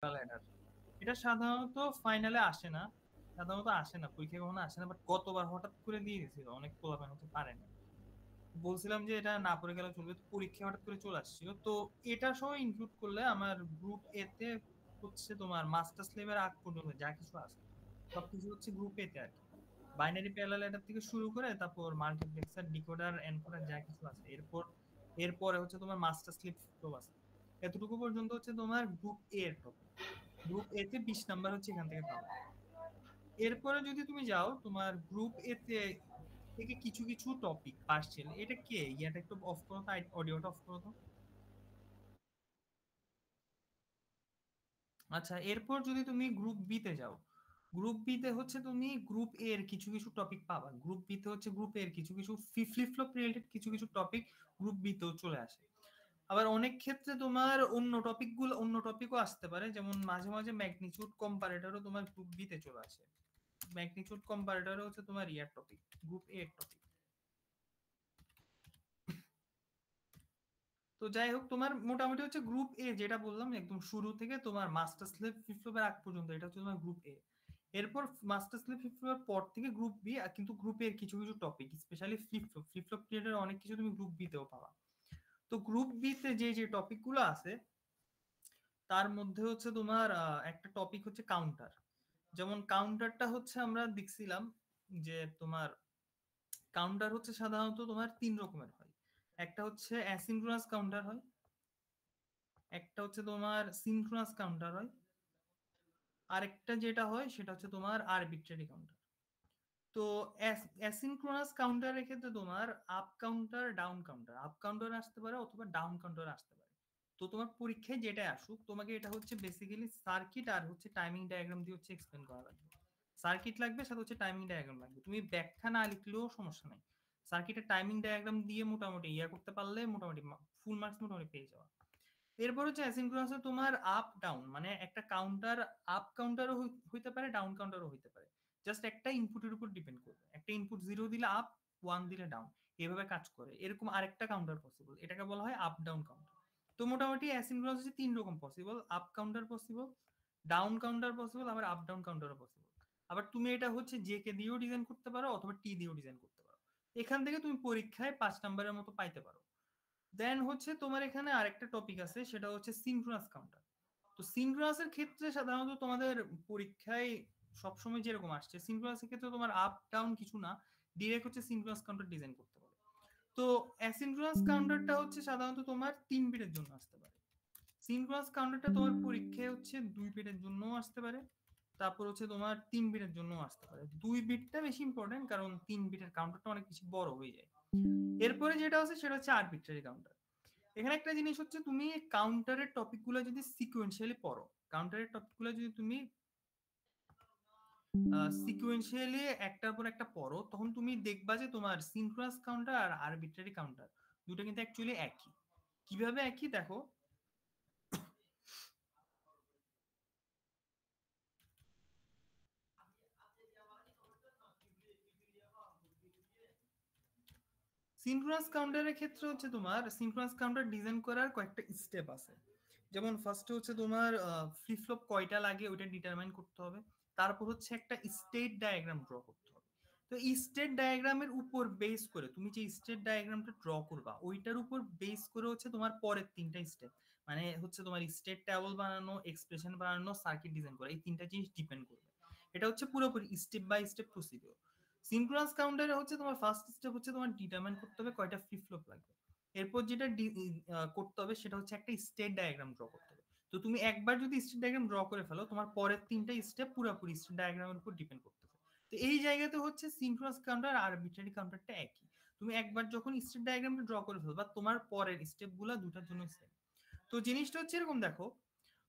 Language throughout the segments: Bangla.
ল্যাডার। এটা সাধারণত ফাইনালে আসে না, সাধারণত আসে না, পরীক্ষায় কখনো আসে না, বাট গতবার হঠাৎ করে দিয়ে দিয়েছিল, অনেক পোলাপান হচ্ছে পারে না। বলছিলাম যে এটা না পড়ে গেলে চলবে, পরীক্ষা হঠাৎ করে চলে আসছিল। তো এটা সহ ইনক্লুড করলে আমার গ্রুপ এ তে হচ্ছে তোমার মাস্টার্স লেভেলের আগ পর্যন্ত যা কিছু আছে সবকিছু হচ্ছে গ্রুপ এ তে আর কি। বাইনারি প্যারালাল ল্যাডার থেকে শুরু করে তারপর মাল্টিপ্লেক্সার, ডিকোডার, এনকোডার যা কিছু আছে, এরপরে হচ্ছে তোমার মাস্টার স্লিপ ফ্লো আছে। এতটুকু পর্যন্ত হচ্ছে তোমার গ্রুপ এ এর টপিক। গ্রুপ এ তে 20 নাম্বার হচ্ছে এখান থেকে পাবো। এরপরে যদি তুমি যাও তোমার গ্রুপ এ তে থেকে কিছু কিছু টপিক পার্সিয়াল, এটা কে ইয়াটা একটু অফ করো তো, অডিওটা অফ করো তো। আচ্ছা, এরপর যদি তুমি গ্রুপ বি তে যাও, গ্রুপ বি তে হচ্ছে তুমি গ্রুপ এ এর কিছু কিছু টপিক পাবা। গ্রুপ বি তে হচ্ছে গ্রুপ এ এর কিছু কিছু ফ্লিপ ফ্লপ রিলেটেড কিছু কিছু টপিক গ্রুপ বি তেও চলে আসে। আবার অনেক ক্ষেত্রে তোমার অন্য টপিকও আসতে পারে, যেমন মাঝে মাঝে ম্যাগনিটিউড কম্পারেটরও তোমার গ্রুপ বি তে চলে আসে। ম্যাগনিটিউড কম্পারেটর হচ্ছে তোমার ইয়ার টপিক, গ্রুপ এ এর টপিক। তো যাই হোক, তোমার মোটামুটি হচ্ছে গ্রুপ এ যেটা বললাম একদম শুরু থেকে তোমার মাস্টার স্লেভ ফিফ্থের আগ পর্যন্ত, এটা হচ্ছে তোমার গ্রুপ এ। এরপর মাস্টার স্লেভ ফিফ্থের পর থেকে গ্রুপ বি, কিন্তু গ্রুপ এর কিছু কিছু টপিক স্পেশালি ফ্লিপ ফ্লপ পিরিয়ডের অনেক কিছু তুমি গ্রুপ বি তেও পাবা। তো গ্রুপ বি তে যে যে টপিক গুলো আছে তার মধ্যে হচ্ছে তোমার একটা টপিক হচ্ছে কাউন্টার। যেমন কাউন্টারটা হচ্ছে আমরা দেখছিলাম যে তোমার কাউন্টার হচ্ছে সাধারণত তোমার তিন রকমের হয়। একটা হচ্ছে অ্যাসিনক্রোনাস কাউন্টার হয়, একটা হচ্ছে তোমার সিনক্রোনাস কাউন্টার হয়, আরেকটা যেটা হয় সেটা হচ্ছে তোমার আরবিট্রারি কাউন্টার। তো অ্যাসিনক্রোনাস কাউন্টারের ক্ষেত্রে তোমার up counter down counter, up counter আসতে পারে অথবা ডাউন কাউন্টার আসতে পারে। তো তোমার পরীক্ষায় যেটা আসুক তোমাকে এটা হচ্ছে বেসিক্যালি সার্কিট আর হচ্ছে টাইমিং ডায়াগ্রাম দিয়ে হচ্ছে এক্সপ্লেন করা লাগবে। সার্কিট লাগবে, সাথে হচ্ছে টাইমিং ডায়াগ্রাম লাগবে, তুমি ব্যাখ্যা না লিখলেও সমস্যা নাই। সার্কিটের টাইমিং ডায়াগ্রাম দিয়ে মোটামুটি ইয়া করতে পারলে মোটামুটি ফুল মার্কস মোটামুটি পেয়ে যাওয়া। এরপর হচ্ছে অ্যাসিনক্রোনাসে তোমার আপ ডাউন, মানে একটা কাউন্টার আপ কাউন্টারও হইতে পারে, ডাউন কাউন্টারও হইতে পারে। জাস্ট একটা ইনপুটের উপর ডিপেন্ড করবে, একটা ইনপুট 0 দিলে আপ, 1 দিলে ডাউন, এভাবে কাজ করে। এরকম আরেকটা কাউন্টার পসিবল, এটাকে বলা হয় আপ ডাউন কাউন্টার। তো মোটামুটি অ্যাসিনক্রোনাস হচ্ছে তিন রকম possible: up counter possible, down counter possible, আবার আপ ডাউন কাউন্টারও পসিবল। আবার তুমি এটা হচ্ছে জে কে দিয়েও ডিজাইন করতে পারো অথবা টি দিয়েও ডিজাইন করতে পারো। এখান থেকে তুমি পরীক্ষায় 5 নাম্বারের মতো পাইতে পারো। দেন হচ্ছে তোমার এখানে আরেকটা টপিক আছে, সেটা হচ্ছে সিনক্রোনাস কাউন্টার। তো সিনক্রোনাসের ক্ষেত্রে সাধারণত তোমাদের পরীক্ষায় সবসময় যেরকম আসছে, সিনক্রোনাসের ক্ষেত্রে তোমার আপ ডাউন কিছু না, ডিরেক্ট হচ্ছে সিনক্রোনাস কাউন্টার ডিজাইন করতে পারে। তো অ্যাসিনক্রোনাস কাউন্টারটা হচ্ছে সাধারণত তোমার 3 বিটের জন্য আসতে পারে। সিনক্রোনাস কাউন্টারটা তোমার পরীক্ষায় হচ্ছে 2 বিটের জন্য আসতে পারে, তারপর হচ্ছে তোমার 3 বিটের জন্য আসতে পারে। 2 বিটটা বেশি ইম্পর্টেন্ট, কারণ 3 বিটের কাউন্টারটা অনেক বেশি বড় হয়ে যায়। এরপরে যেটা আছে সেটা হচ্ছে আরবিট্রারি কাউন্টার। এখানে একটা জিনিস হচ্ছে, তুমি কাউন্টারের টপিকগুলো যদি সিকোয়েন্সিয়ালি পড়ো, কাউন্টারের টপিকগুলো যদি তুমি সিকোয়েন্সিয়ালি একটার পর একটা পড়ো, তখন তুমি দেখবা যে তোমার সিনক্রোনাস কাউন্টার আর আরবিট্রারি কাউন্টার দুটো কিন্তু অ্যাকচুয়ালি একই। কিভাবে একই দেখো, সিনক্রোনাস কাউন্টারের ক্ষেত্রে হচ্ছে তোমার সিনক্রোনাস কাউন্টার ডিজাইন করার কয়েকটা স্টেপ আছে। যেমন ফার্স্টে হচ্ছে তোমার ফ্লিপ ফ্লপ কয়টা লাগে ওইটা ডিটারমাইন করতে হবে। তারপর হচ্ছে একটা স্টেট ডায়াগ্রাম ড্র করতে হবে। তো এই স্টেট ডায়াগ্রামের উপর বেস করে তুমি যে স্টেট ডায়াগ্রামটা ড্র করবা ওইটার উপর বেস করে হচ্ছে তোমার পরের 3টা স্টেপ, মানে হচ্ছে তোমার স্টেট টেবল বানানো, এক্সপ্রেশন বানানো, সার্কিট ডিজাইন করা, এই 3টা জিনিস ডিপেন্ড করবে। এটা হচ্ছে পুরোপুরি step by step procedure. Synchronous কাউন্টারে হচ্ছে তোমার ফার্স্ট স্টেপ হচ্ছে তোমার ডিটারমাইন করতে হবে কয়টা ফ্লিপ ফ্লপ লাগবে। এরপর যেটা করতে হবে সেটা হচ্ছে একটা স্টেট ডায়াগ্রাম ড্র করতে হবে। তো তুমি একবার যদি স্টেট ডায়াগ্রাম ড্র করে ফেলো, তোমার পরের 3টা স্টেপ পুরোপুরি স্টেট ডায়াগ্রামের উপর ডিপেন্ড করতেছে। তো এই জায়গাতে হচ্ছে সিনক্রোনাস কাউন্টার আর আরবিট্রারি কাউন্টারটা একই। তুমি একবার যখন স্টেট ডায়াগ্রামটা ড্র করে ফেলবা, তোমার পরের স্টেপ গুলা দুটার জন্য সেম। তো জিনিসটা হচ্ছে এরকম, দেখো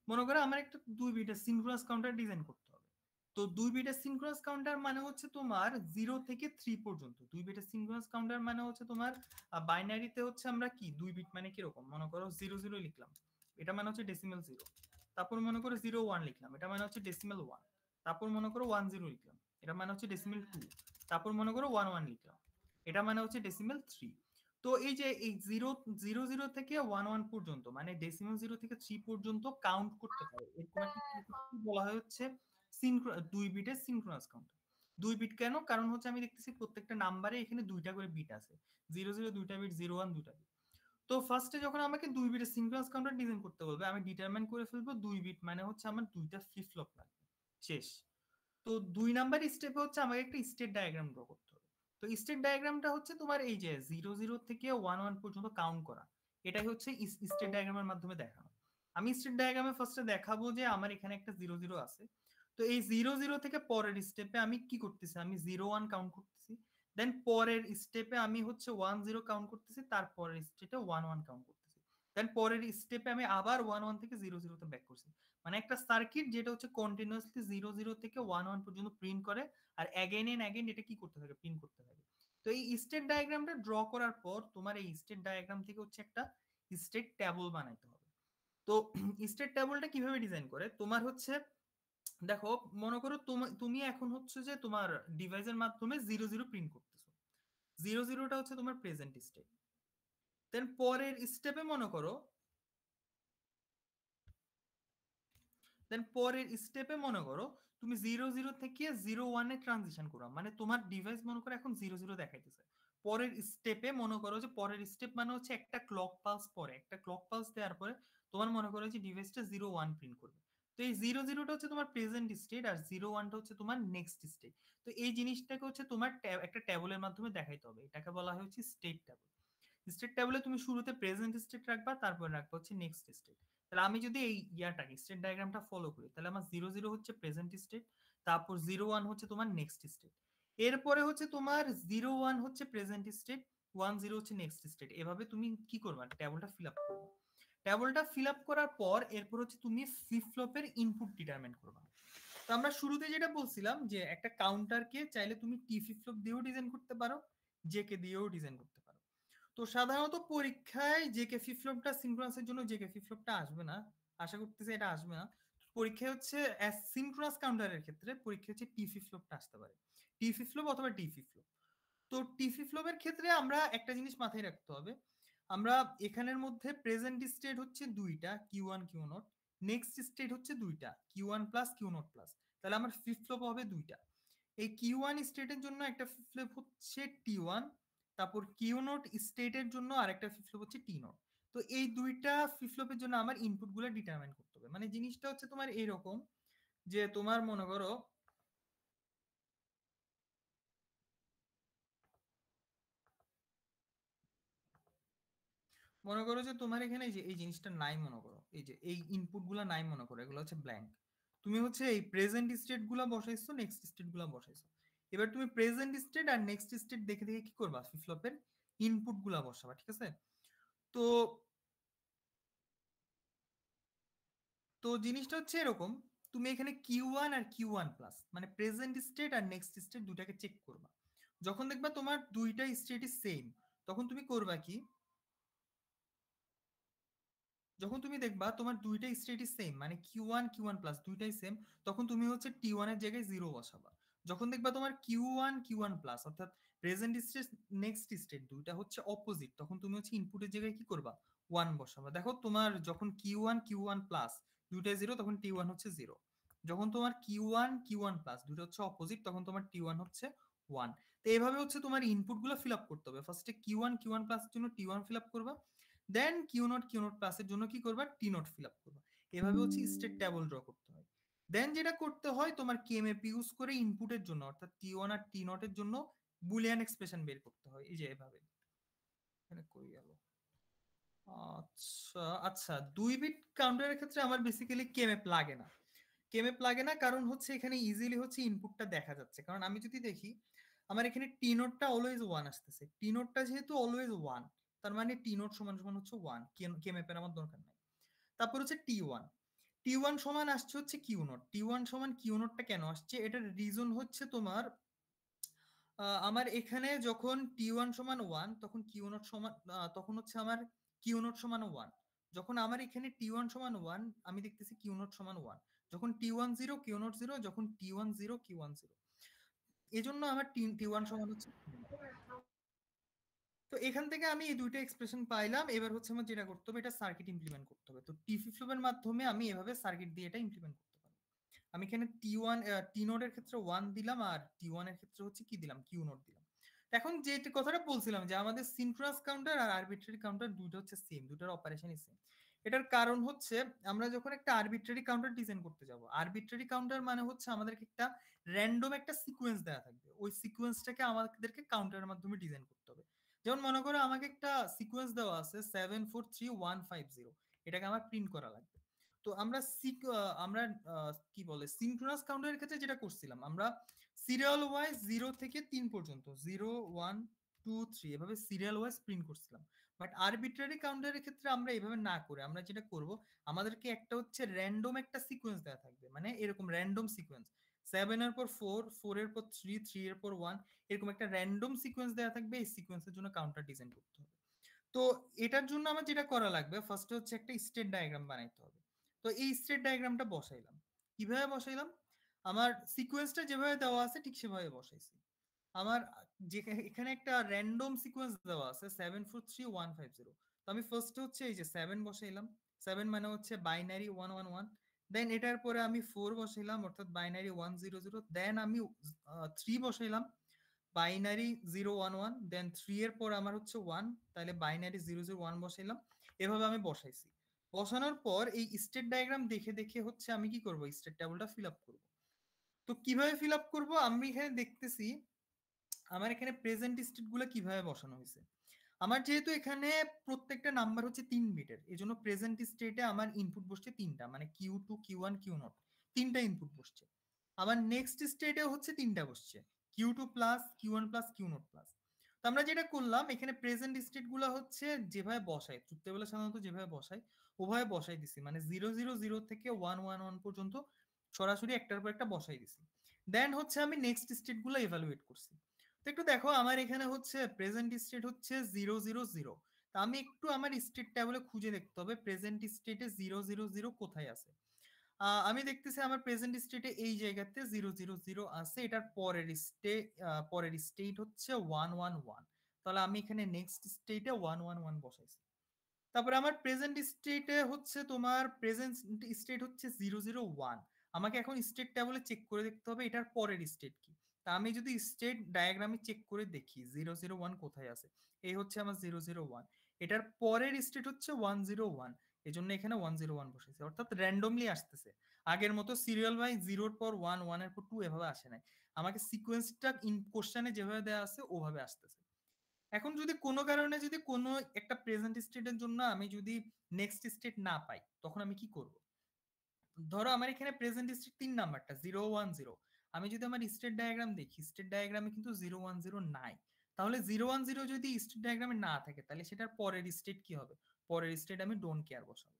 মনে করো আমার একটা 2 বিটের সিনক্রোনাস কাউন্টার ডিজাইন করতে হবে। তো 2 বিটের সিনক্রোনাস কাউন্টার মানে হচ্ছে তোমার 0 থেকে 3 পর্যন্ত। 2 বিটের সিনক্রোনাস কাউন্টার মানে হচ্ছে তোমার বাইনারিতে হচ্ছে আমরা কি 2 বিট মানে কিরকম, মনে করো 0 0 লিখলাম, এটা মানে হচ্ছে ডেসিমেল 0। তারপর মনে করো 0 1 লিখলাম, এটা মানে হচ্ছে ডেসিমেল 1। তারপর মনে করো 1 0 লিখলাম, এটা মানে হচ্ছে ডেসিমেল 2। তারপর মনে করো 1 1 লিখলাম, এটা মানে হচ্ছে ডেসিমেল 3। তো এই যে এই 0 থেকে 1 পর্যন্ত, মানে ডেসিমাল 0 থেকে 3 পর্যন্ত কাউন্ট করতে পারে, এরকম একটা প্রসেসকে বলা হয় হচ্ছে 2 বিটের সিনক্রোনাস কাউন্টার। 2 বিট কেন? কারণ হচ্ছে আমি দেখতেছি প্রত্যেকটা নাম্বারে এখানে 2টা করে বিট আছে। 00 2টা বিট, 01 2টা বিট। তো ফার্স্টে যখন আমাকে 2 বিটের সিনক্রোনাস কাউন্টার ডিজাইন করতে বলবে, আমি ডিটারমাইন করে ফেলবো 2 বিট মানে হচ্ছে আমার 2টা ফ্লিপ ফ্লপ লাগবে, শেষ। তো 2 নাম্বার স্টেপে হচ্ছে আমাকে একটা স্টেট ডায়াগ্রাম ড্র করতে হবে। তো স্টেট ডায়াগ্রামটা হচ্ছে তোমার এই যে 00 থেকে 11 পর্যন্ত কাউন্ট করা, এটাই হচ্ছে স্টেট ডায়াগ্রামের মাধ্যমে দেখানো। আমি স্টেট ডায়াগ্রামে ফার্স্টে দেখাবো যে আমার এখানে একটা 00 আছে। তো এই 00 থেকে পরের স্টেপে আমি কি করতেছি, আমি 01 কাউন্ট করতেছি। দেন পরের স্টেপে আমি হচ্ছে 10 কাউন্ট করতেছি, তারপরের স্টেপে 11 কাউন্ট করতেছি। দেন পরের স্টেপে আমি আবার 11 থেকে 00 তে ব্যাক করছি। মানে একটা সার্কিট যেটা হচ্ছে কন্টিনিউয়াসলি 00 থেকে 11 পর্যন্ত প্রিন্ট করে, আর অ্যাগেন এন্ড অ্যাগেন এটা কি করতে থাকে, প্রিন্ট করতে থাকে। তো এই স্টেট ডায়াগ্রামটা ড্র করার পর তোমার এই স্টেট ডায়াগ্রাম থেকে হচ্ছে একটা স্টেট ট্যাবল বানাইতে হবে। তো স্টেট ট্যাবলটা কিভাবে ডিজাইন করে, তোমার হচ্ছে দেখো, মনে করো তুমি এখন হচ্ছে যে তোমার ডিভাইসের মাধ্যমে 00 প্রিন্ট করতেছো। 00টা হচ্ছে তোমার প্রেজেন্ট স্টেট। দেন পরের স্টেপে মনে করো, তুমি 00 থেকে 01-এ ট্রানজিশন করো, মানে তোমার ডিভাইস মনে করো এখন 00 দেখাইতেছে। পরের স্টেপে মনে করো যে পরের স্টেপ মানে হচ্ছে একটা ক্লক পালস, পরে একটা ক্লক পালস দেওয়ার পরে তোমার মনে করো যে ডিভাইসটা 01 প্রিন্ট করবে। তো এই 00টা হচ্ছে তোমার প্রেজেন্ট স্টেট, আর 01টা হচ্ছে তোমার নেক্সট স্টেট। তো এই জিনিসটাকে হচ্ছে তোমার একটা ট্যাবলের মাধ্যমে দেখাইতে হবে, এটাকে বলা হয় হচ্ছে স্টেট ট্যাবল। স্টেট ট্যাবলে তুমি শুরুতে প্রেজেন্ট স্টেট রাখবা, তারপর রাখবা হচ্ছে নেক্সট স্টেট। তাহলে আমি যদি এই ইয়াটাকে স্টেট ডায়াগ্রামটা ফলো করি, তাহলে আমার 00 হচ্ছে প্রেজেন্ট স্টেট, তারপর 01 হচ্ছে তোমার নেক্সট স্টেট, এরপরে হচ্ছে তোমার 01 হচ্ছে প্রেজেন্ট স্টেট, 10 হচ্ছে নেক্সট স্টেট। এভাবে তুমি কি করবা, ট্যাবলটা ফিল আপ করবা। ট্যাবলটা ফিল আপ করার পর এরপর হচ্ছে তুমি ফ্লিপ ফ্লপের ইনপুট ডিটারমাইন করবা। তো আমরা শুরুতে যেটা বলছিলাম যে একটা কাউন্টারকে চাইলে তুমি টি ফ্লিপ ফ্লপ দিয়েও ডিজাইন করতে পারো, জেকে দিয়েও ডিজাইন করতে পারো। তো সাধারণত পরীক্ষায় জেকে ফ্লিপ ফ্লপটা সিনক্রোনাসের জন্য জেকে ফ্লিপ ফ্লপটা আসবে না, আশা করতেছি এটা আসবে না। পরীক্ষায় হচ্ছে সিনক্রোনাস কাউন্টারের ক্ষেত্রে পরীক্ষা হচ্ছে টি ফ্লিপ ফ্লপটা আসতে পারে, টি ফ্লিপ ফ্লপ অথবা টি ফ্লিপ ফ্লপ। তো টি ফ্লিপ ফ্লপের ক্ষেত্রে আমরা একটা জিনিস মাথায় রাখতে হবে, আমরা এখানের মধ্যে প্রেজেন্ট স্টেট হচ্ছে 2টা, কিউ1 কিউ0, নেক্সট স্টেট হচ্ছে 2টা, কিউ1 প্লাস কিউ0 প্লাস। তাহলে আমার ফ্লিপ ফ্লপ হবে 2টা। এই কিউ1 স্টেটের জন্য একটা ফ্লিপ ফ্লপ হচ্ছে টি1, তারপর কিউ0 স্টেটের জন্য আরেকটা ফ্লিপ ফ্লপ হচ্ছে টি0। তো এই 2টা ফ্লিপ ফ্লপের জন্য আমার ইনপুট গুলো ডিটারমাইন করতে হবে। মানে জিনিসটা হচ্ছে তোমার এইরকম যে তোমার মনে করো, যে তোমার এখানে এই যে এই জিনিসটা নাই, মনে করো এই যে এই ইনপুট গুলা নাই, মনে করো এগুলো হচ্ছে ব্ল্যাঙ্ক। তুমি হচ্ছে এই প্রেজেন্ট স্টেট গুলা বসাইছো, নেক্সট স্টেট গুলা বসাইছো। এবার তুমি প্রেজেন্ট স্টেট আর নেক্সট স্টেট দেখে দেখে কি করবা, ফ্লিপ ফ্লপের ইনপুট গুলা বসাবা, ঠিক আছে? তো তো জিনিসটা হচ্ছে এরকম, তুমি এখানে কিউ1 আর কিউ1 প্লাস মানে প্রেজেন্ট স্টেট আর নেক্সট স্টেট দুটাকে চেক করবা। যখন দেখবা তোমার দুইটা স্টেটই সেম, তখন তুমি করবা কি, যখন তুমি দেখবা তোমার দুইটা স্টেটই সেম মানে কিউ1 কিউ1 প্লাস দুইটাই সেম, তখন তুমি হচ্ছে টি1 এর জায়গায় 0 বসাবা। যখন দেখবা তোমার কিউ1 কিউ1 প্লাস অর্থাৎ প্রেজেন্ট স্টেট নেক্সট স্টেট দুইটা হচ্ছে অপোজিট, তখন তুমি হচ্ছে ইনপুটের জায়গায় কি করবা, 1 বসাবা। দেখো তোমার যখন কিউ1 কিউ1 প্লাস দুইটাই 0, তখন টি1 হচ্ছে 0। যখন তোমার কিউ1 কিউ1 প্লাস দুটো হচ্ছে অপোজিট, তখন তোমার টি1 হচ্ছে 1। তো এইভাবে হচ্ছে তোমার ইনপুট গুলো ফিল আপ করতে হবে। ফার্স্টে কিউ1 কিউ1 প্লাস এর জন্য টি1 ফিল আপ করবা, দেন কিউ0 কিউ0 প্লাসের জন্য কি করবা, টি0 ফিল আপ করবা। এভাবে হচ্ছে স্টেট ট্যাবল ড্র করতে হয়। দেন যেটা করতে হয়, তোমার কেএমএপ ইউজ করে ইনপুটের জন্য অর্থাৎ টি1 আর টি0 এর জন্য বুলিয়ান এক্সপ্রেশন বের করতে হয়, এই যে এভাবে। এখানে কই গেল, আচ্ছা আচ্ছা, 2 বিট কাউন্টারের ক্ষেত্রে আমার বেসিক্যালি কেএমএপ লাগে না। কেএমএপ লাগে না কারণ হচ্ছে এখানে ইজিলি হচ্ছে ইনপুটটা দেখা যাচ্ছে। কারণ আমি যদি দেখি আমার এখানে টি নোটটা অলওয়েজ 1 আসতেছে, টি নোটটা যেহেতু অলওয়েজ 1, তার মানে টি নোট সমান সমান হচ্ছে 1, কেএমএপ এর আমার দরকার নাই। তারপর হচ্ছে টি1, টি1 সমান আসছে হচ্ছে কিউ নোট। টি1 সমান কিউ নোটটা কেন আসছে, এটার রিজন হচ্ছে তোমার আমার এখানে যখন টি1 সমান 1, তখন কিউ নোট সমান তখন হচ্ছে আমার কিউ নোট সমান 1। যখন আমার এখানে টি1 সমান 1, আমি দেখতেছি কিউ নোট সমান 1। যখন টি1 0 কিউ নোট 0, যখন টি1 0 কিউ1 0। এই জন্য আমার টি1 সমান হচ্ছে তো এখান থেকে আমি এই দুইটা এক্সপ্রেশন পাইলাম। এবার হচ্ছে আমার যেটা করতে হবে, এটা সার্কিট ইমপ্লিমেন্ট করতে হবে। তো টি ফ্লিপ ফ্লপের মাধ্যমে আমি এভাবে সার্কিট দিয়ে এটা ইমপ্লিমেন্ট করতে পারি। আমি এখানে টি নোডের ক্ষেত্রে 1 দিলাম, আর টি1 এর ক্ষেত্রে হচ্ছে কি দিলাম, কিউ নোড দিলাম। এখন যে কথাটা বলছিলাম যে আমাদের সিনক্রোনাস কাউন্টার আর আরবিট্রারি কাউন্টার দুইটা হচ্ছে সেম, দুইটার অপারেশনই সেম। এটার কারণ হচ্ছে আমরা যখন একটা আরবিট্রারি কাউন্টার ডিজাইন করতে যাব, আরবিট্রারি কাউন্টার মানে হচ্ছে আমাদেরকে একটা র্যান্ডম একটা সিকোয়েন্স দেওয়া থাকবে, ওই সিকোয়েন্সটাকে আমাদেরকে কাউন্টারের মাধ্যমে ডিজাইন করতে হবে। যেমন মনে করো আমাকে একটা সিকোয়েন্স দেওয়া আছে 743150, এটাকে আমার প্রিন্ট করা লাগবে। তো আমরা আমরা কি বলে সিনক্রোনাস কাউন্টারের ক্ষেত্রে যেটা করছিলাম, আমরা সিরিয়াল ওয়াইজ 0 থেকে 3 পর্যন্ত 0 1 2 3 এভাবে সিরিয়াল ওয়াইজ প্রিন্ট করছিলাম। বাট আরবিট্রারি কাউন্টারের ক্ষেত্রে আমরা এভাবে না করে আমরা যেটা করব, আমাদেরকে একটা হচ্ছে র্যান্ডম একটা সিকোয়েন্স দেওয়া থাকবে, মানে এরকম র্যান্ডম সিকোয়েন্স 7 এর পর 4, 4 এর পর 3, 3 এর পর 1, এরকম একটা র্যান্ডম সিকোয়েন্স দেওয়া থাকবে। এই সিকোয়েন্সের জন্য কাউন্টার ডিজাইন করতে হবে। তো এটার জন্য আমার যেটা করা লাগবে, ফার্স্টে হচ্ছে একটা স্টেট ডায়াগ্রাম বানাইতে হবে। তো এই স্টেট ডায়াগ্রামটা বসাইলাম। কিভাবে বসাইলাম, আমার সিকোয়েন্সটা যেভাবে দেওয়া আছে ঠিক সেভাবে বসাইছি। আমার যে এখানে একটা র্যান্ডম সিকোয়েন্স দেওয়া আছে 743150। তো আমি ফার্স্টে হচ্ছে এই যে 7 বসাইলাম, 7 মানে হচ্ছে বাইনারি 111। দেন এটার পরে আমি 4 বসাইলাম, অর্থাৎ বাইনারি 100। দেন আমি 3 বসাইলাম, বাইনারি 011। দেন 3 এর পর আমার হচ্ছে 1, তাহলে বাইনারি 001 বসাইলাম। এভাবে আমি বসাইছি। বসানোর পর এই স্টেট ডায়াগ্রাম দেখে দেখে হচ্ছে আমি কি করব, স্টেট টেবিলটা ফিল আপ করব। তো কিভাবে ফিল আপ করবো, আমি এখানে দেখতেছি আমার এখানে প্রেজেন্ট স্টেট গুলো কিভাবে বসানো হয়েছে। আমার যেহেতু এখানে প্রত্যেকটা নাম্বার হচ্ছে 3 বিটের, এই জন্য প্রেজেন্ট স্টেটে আমার ইনপুট বসছে 3টা, মানে Q2 Q1 Q0, 3টা ইনপুট বসছে। আমার নেক্সট স্টেটে হচ্ছে 3টা বসছে, Q2 plus Q1 plus Q0 plus. তো আমরা যেটা করলাম, এখানে প্রেজেন্ট স্টেট গুলো হচ্ছে যেভাবে বসায় ট্রুথ টেবিলে সাধারণত যেভাবে বসায় ওভাবে বসাই দিছি, মানে 000 থেকে 111 পর্যন্ত সরাসরি একটার পর একটা বসাই দিছি। দেন হচ্ছে আমি নেক্সট স্টেট গুলো এভালুয়েট করছি। তো একটু দেখো আমার এখানে হচ্ছে প্রেজেন্ট স্টেট হচ্ছে 000। তা আমি একটু আমার স্টেট টেবিলে খুঁজে দেখতে হবে প্রেজেন্ট স্টেটে 000 কোথায় আছে। আমি দেখতেছি আমার প্রেজেন্ট স্টেটে এই জায়গাতে 000 আছে, এটার পরের স্টেট হচ্ছে 111। তাহলে আমি এখানে নেক্সট স্টেটে 111 বসাইছি। তারপরে আমার প্রেজেন্ট স্টেটে হচ্ছে তোমার প্রেজেন্ট স্টেট হচ্ছে 001। আমাকে এখন স্টেট টেবিলে চেক করে দেখতে হবে এটার পরের স্টেট কি। তা আমি যদি স্টেট ডায়াগ্রামে চেক করে দেখি 001 কোথায় আছে, এই হচ্ছে আমার 001, এটার পরের স্টেট হচ্ছে 101, এই জন্য এখানে 101 বসেছে, অর্থাৎ র্যান্ডমলি আসতেছে। আগের মতো সিরিয়াল বাই 0-র পর 1, 1-এর পর 2 এভাবে আসে নাই, আমাকে সিকোয়েন্সটা ইন কোশ্চেনে যেভাবে দেওয়া আছে ওভাবে আসতেছে। এখন যদি কোনো কারণে যদি কোনো একটা প্রেজেন্ট স্টেটের জন্য আমি যদি নেক্সট স্টেট না পাই, তখন আমি কি করব। ধরো আমার এখানে প্রেজেন্ট স্টেট 3 নাম্বারটা 010, আমি যদি আমার স্টেট ডায়াগ্রাম দেখি, স্টেট ডায়াগ্রামে কিন্তু 010 নাই। তাহলে 010 যদি স্টেট ডায়াগ্রামে না থাকে, তাহলে সেটার পরের স্টেট কি হবে, পরের স্টেট আমি ডোন্ট কেয়ার বসাবো।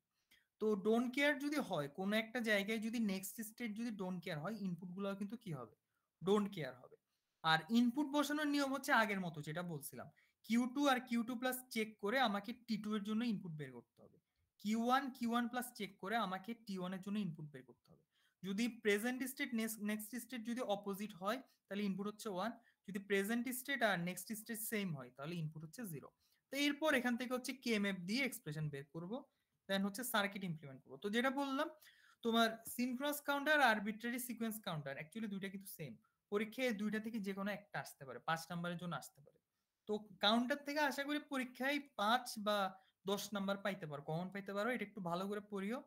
তো ডোন্ট কেয়ার যদি হয় কোনো একটা জায়গায়, যদি নেক্সট স্টেট যদি ডোন্ট কেয়ার হয়, ইনপুট গুলো কিন্তু কি হবে, ডোন্ট কেয়ার হবে। আর ইনপুট বসানোর নিয়ম হচ্ছে আগের মতো যেটা বলছিলাম, Q2 আর Q2 প্লাস চেক করে আমাকে T2 এর জন্য ইনপুট বের করতে হবে, Q1 প্লাস চেক করে আমাকে T1 এর জন্য ইনপুট বের করতে হবে। যদি প্রেজেন্ট স্টেট নেক্সট স্টেট যদি অপোজিট হয়, তাহলে ইনপুট হচ্ছে 1। যদি প্রেজেন্ট স্টেট আর নেক্সট স্টেট সেম হয়, তাহলে ইনপুট হচ্ছে 0। তো এরপর এখান থেকে হচ্ছে কেএমএফ দিয়ে এক্সপ্রেশন বের করব, দেন হচ্ছে সার্কিট ইমপ্লিমেন্ট করবো। তো যেটা বললাম, তোমার সিনক্রোনাস কাউন্টার আর আরবিট্রারি সিকোয়েন্স কাউন্টার অ্যাকচুয়ালি দুইটা কিন্তু সেম। পরীক্ষায় দুইটা থেকে যে কোনো একটা আসতে পারে, 5 নাম্বারের জন্য আসতে পারে। তো কাউন্টার থেকে আশা করি পরীক্ষায় 5 বা 10 নাম্বার পাইতে পারো, কমন পাইতে পারো। এটা একটু ভালো করে পড়িও।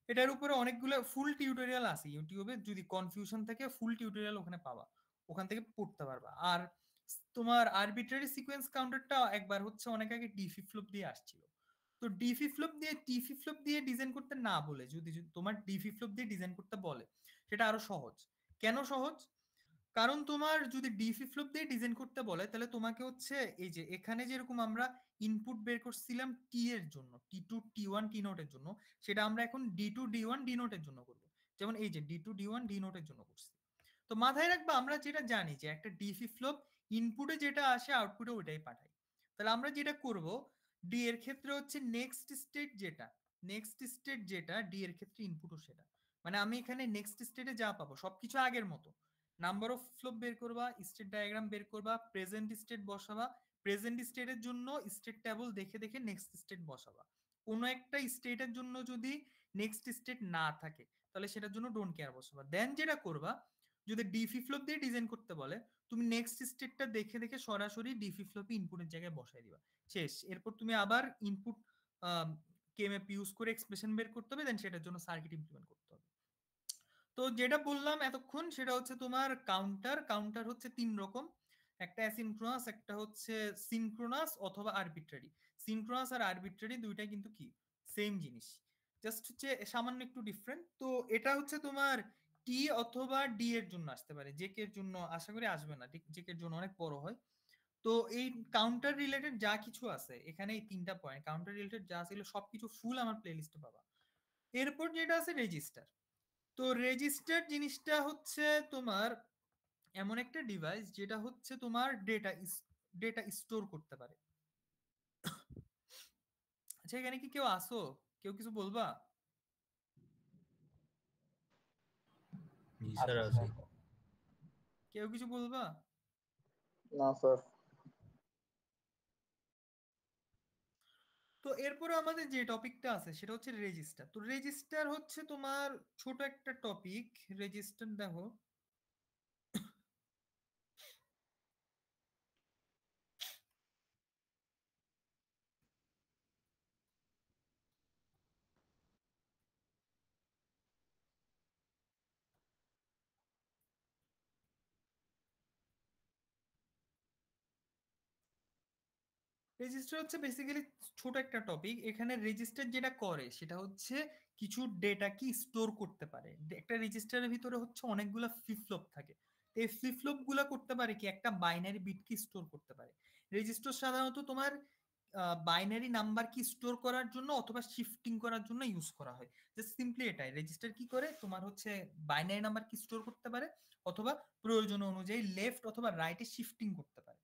এটার উপরে অনেকগুলো ফুল টিউটোরিয়াল আছে ইউটিউবে, যদি কনফিউশন থাকে ফুল টিউটোরিয়াল ওখানে পাবা, ওখান থেকে পড়তে পারবা। আর তোমার আরবিট্রারি সিকোয়েন্স কাউন্টারটা একবার হচ্ছে অনেক আগে ডি ফ্লিপ ফ্লপ দিয়ে আসছিল। তো ডি ফ্লিপ ফ্লপ দিয়ে টি ফ্লিপ ফ্লপ দিয়ে ডিজাইন করতে না বলে, যদি যদি তোমার ডি ফ্লিপ ফ্লপ দিয়ে ডিজাইন করতে বলে, সেটা আরো সহজ। কেন সহজ, কারণ তোমার যদি ডি ফ্লিপ ফ্লপ দিয়ে ডিজাইন করতে বলে, তাহলে তোমাকে হচ্ছে এই যে এখানে যেরকম আমরা ইনপুট বের করছিলাম টি এর জন্য, T2 T1 টি নোটের জন্য, সেটা আমরা এখন D2 D1 ডি নোটের জন্য করব। যেমন এই যে D2 D1 ডি নোটের জন্য করছি। তো মাথায় রাখবা, আমরা যেটা জানি যে একটা ডি ফ্লিপ ফ্লপ ইনপুটে যেটা আসে আউটপুটে ওটাই পাঠাই। তাহলে আমরা যেটা করব, ডি এর ক্ষেত্রে হচ্ছে নেক্সট স্টেট যেটা ডি এর ক্ষেত্রে ইনপুটও সেটা, মানে আমি এখানে নেক্সট স্টেটে যা পাবো সবকিছু আগের মতো। নাম্বার অফ ফ্লোপ বের করবা, স্টেট ডায়াগ্রাম বের করবা, প্রেজেন্ট স্টেট বসাবা, প্রেজেন্ট স্টেটের জন্য স্টেট টেবল দেখে দেখে নেক্সট স্টেট বসাবা। কোনো একটা স্টেটের জন্য যদি নেক্সট স্টেট না থাকে তাহলে সেটার জন্য ডোন্ট কেয়ার বসাবা। দেন যেটা করবা, যদি ডি ফ্লিপ ফ্লপ দিয়ে ডিজাইন করতে বলে, তুমি নেক্সট স্টেটটা দেখে দেখে সরাসরি ডি ফ্লিপ ফ্লপে ইনপুটের জায়গায় বসাই দিবা, শেষ। এরপর তুমি আবার ইনপুট কেএমএফ ইউজ করে এক্সপ্রেশন বের করতে হবে, দেন সেটার জন্য সার্কিট ইমপ্লিমেন্ট করতে হবে। তো যেটা বললাম এতক্ষণ সেটা হচ্ছে তোমার কাউন্টার। কাউন্টার হচ্ছে তিন রকম, একটা অ্যাসিনক্রোনাস, একটা হচ্ছে সিনক্রোনাস অথবা আরবিট্রারি। সিনক্রোনাস আর আরবিট্রারি দুইটাই কিন্তু কি সেম জিনিস, জাস্ট হচ্ছে সামান্য একটু ডিফারেন্ট। তো এটা হচ্ছে তোমার টি অথবা ডি এর জন্য আসতে পারে, জে কে এর জন্য আশা করি আসবে না, ঠিক জে কে এর জন্য অনেক বড় হয়। তো এই কাউন্টার রিলেটেড যা কিছু আছে এখানে, এই তিনটা পয়েন্ট কাউন্টার রিলেটেড যা ছিল সবকিছু ফুল আমার প্লেলিস্টে পাবা। এরপর যেটা আছে রেজিস্টার। তো রেজিস্টার জিনিসটা হচ্ছে তোমার এমন একটা ডিভাইস যেটা হচ্ছে তোমার ডেটা স্টোর করতে পারে। আচ্ছা, এখানে কি কেউ আসো? কেউ কিছু বলবা? জি স্যার আছি। কেউ কিছু বলবা? না স্যার। তো এরপরে আমাদের যে টপিকটা আছে সেটা হচ্ছে রেজিস্টার। তো রেজিস্টার হচ্ছে তোমার ছোট একটা টপিক। রেজিস্টার দেখো, রেজিস্টার হচ্ছে বেসিক্যালি ছোট একটা টপিক। এখানে রেজিস্টার যেটা করে সেটা হচ্ছে কিছু ডেটা কি স্টোর করতে পারে। একটা রেজিস্টারের ভিতরে হচ্ছে অনেকগুলো ফ্লিপ ফ্লপ থাকে। তো এই ফ্লিপ ফ্লপ গুলা করতে পারে কি একটা বাইনারি বিট কি স্টোর করতে পারে। রেজিস্টার সাধারণত তোমার বাইনারি নাম্বার কি স্টোর করার জন্য অথবা শিফটিং করার জন্য ইউজ করা হয়। জাস্ট সিম্পলি এটাই, রেজিস্টার কি করে তোমার হচ্ছে বাইনারি নাম্বার কি স্টোর করতে পারে অথবা প্রয়োজন অনুযায়ী লেফট অথবা রাইটে শিফটিং করতে পারে।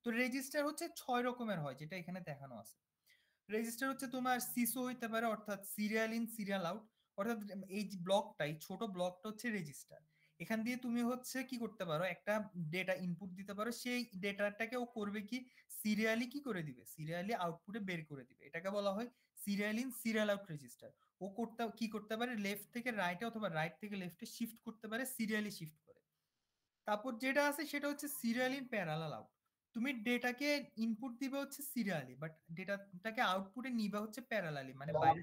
তো রেজিস্টার হচ্ছে 6 রকমের হয় যেটা এখানে দেখানো আছে। রেজিস্টার হচ্ছে তোমার সিসো হইতে পারে, অর্থাৎ সিরিয়াল ইন সিরিয়াল আউট। অর্থাৎ এই ব্লকটাই, ছোট ব্লকটা হচ্ছে রেজিস্টার। এখান দিয়ে তুমি হচ্ছে কি করতে পারো, একটা ডেটা ইনপুট দিতে পারো, সেই ডেটাটাকে ও করবে কি সিরিয়ালি কি করে দিবে, সিরিয়ালি আউটপুটে বের করে দিবে। এটাকে বলা হয় serial in serial out register. ও কি করতে পারে, লেফট থেকে রাইটে অথবা রাইট থেকে লেফটে শিফট করতে পারে, সিরিয়ালি শিফট করে। তারপর যেটা আছে সেটা হচ্ছে সিরিয়াল ইন প্যারালাল আউট। তুমি ডেটাকে ইনপুট দিবে হচ্ছে সিরিয়ালি, বাট ডেটাটাকে আউটপুটে নিবা হচ্ছে প্যারালালি, মানে বাইরে।